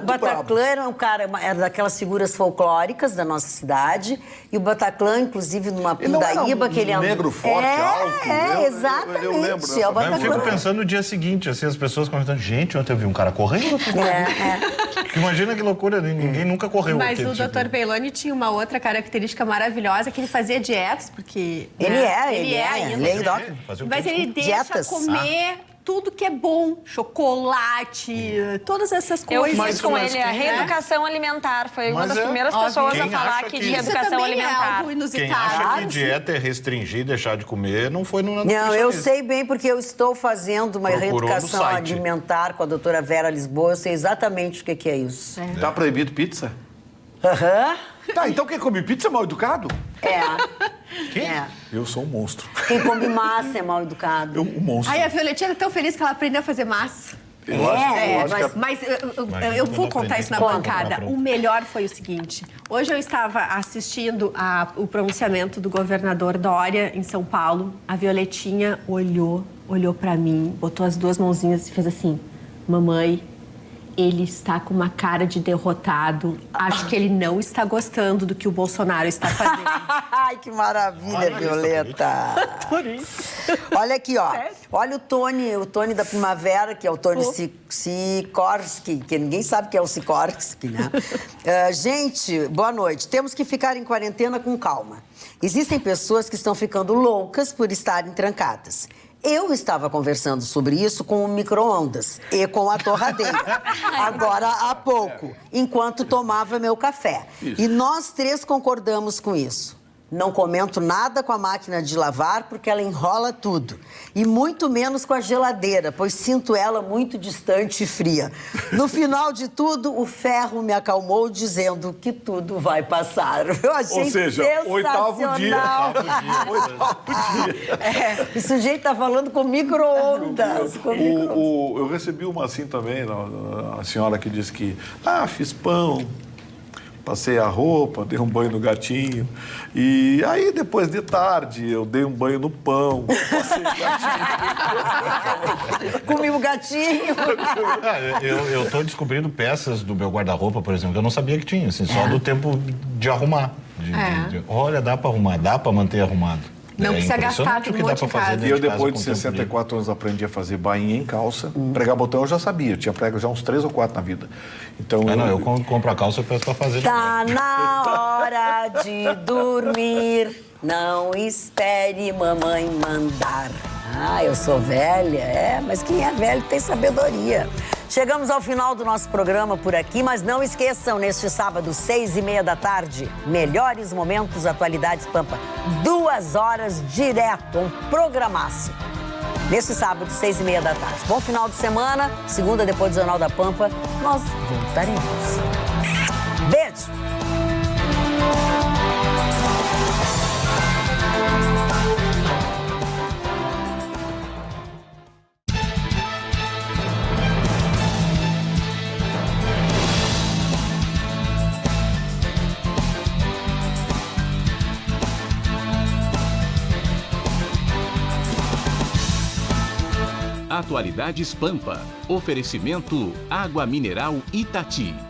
o Bataclan era um cara, era daquelas figuras folclóricas da nossa cidade, e o Bataclan, inclusive, numa pindaíba que ele... negro forte, alto. Exatamente. Eu lembro é o Bataclan. Eu fico pensando no dia seguinte, assim, as pessoas comentando, gente, ontem eu vi um cara correndo. Imagina que loucura, ninguém nunca correu. Mas o Dr. Beiloni tinha uma outra característica maravilhosa, que ele fazia dietas, porque... Ele é ainda. Mas Mas ele deixa comer tudo que é bom, chocolate, todas essas coisas. Eu fiz com ele a reeducação alimentar, foi uma das primeiras pessoas a falar aqui de reeducação alimentar. É algo inusitado. Quem acha que dieta é restringir, deixar de comer, não foi no Não, eu sei bem, porque eu estou fazendo uma reeducação alimentar com a doutora Vera Lisboa, eu sei exatamente o que é isso. Tá proibido pizza? Aham. Então quem come pizza é mal educado? Quem? Eu sou um monstro. Quem come massa é mal educado. Um monstro. Aí a Violetinha era tão feliz que ela aprendeu a fazer massa. Mas eu vou contar isso na bancada. O melhor foi o seguinte. Hoje eu estava assistindo o pronunciamento do governador Dória em São Paulo. A Violetinha olhou pra mim, botou as duas mãozinhas e fez assim: mamãe, ele está com uma cara de derrotado. Acho que ele não está gostando do que o Bolsonaro está fazendo. Ai, que maravilha, Violeta. Olha aqui, ó. Olha o Tony da Primavera, que é o Tony Sikorsky, que ninguém sabe que é o Sikorsky, né? Gente, boa noite. Temos que ficar em quarentena com calma. Existem pessoas que estão ficando loucas por estarem trancadas. Eu estava conversando sobre isso com o micro-ondas e com a torradeira, agora há pouco, enquanto tomava meu café. Isso. E nós três concordamos com isso. Não comento nada com a máquina de lavar porque ela enrola tudo. E muito menos com a geladeira, pois sinto ela muito distante e fria. No final de tudo, o ferro me acalmou dizendo que tudo vai passar. Eu achei sensacional. Oitavo dia. O sujeito tá falando com micro-ondas. Eu recebi uma assim também, a senhora que disse que, fiz pão, passei a roupa, dei um banho no gatinho. E aí, depois de tarde, eu dei um banho no pão, passei o gatinho. Comi o gatinho. Eu tô descobrindo peças do meu guarda-roupa, por exemplo, que eu não sabia que tinha, assim, só do tempo de arrumar. Olha, dá pra arrumar, dá pra manter arrumado. Não precisa gastar tudo de casa. E eu, depois de 64 anos, aprendi a fazer bainha em calça. Pregar botão eu já sabia. Eu tinha prego já uns 3 ou 4 na vida. Então, eu compro a calça, eu peço pra fazer. Tá na hora de dormir. Não espere mamãe mandar. Eu sou velha. Mas quem é velho tem sabedoria. Chegamos ao final do nosso programa por aqui, mas não esqueçam, neste sábado, 6h30 da tarde, melhores momentos, atualidades Pampa. 2 horas direto, um programaço. Neste sábado, 6h30 da tarde. Bom final de semana, segunda depois do Jornal da Pampa, nós voltaremos. Beijo! Atualidades Pampa. Oferecimento Água Mineral Itati.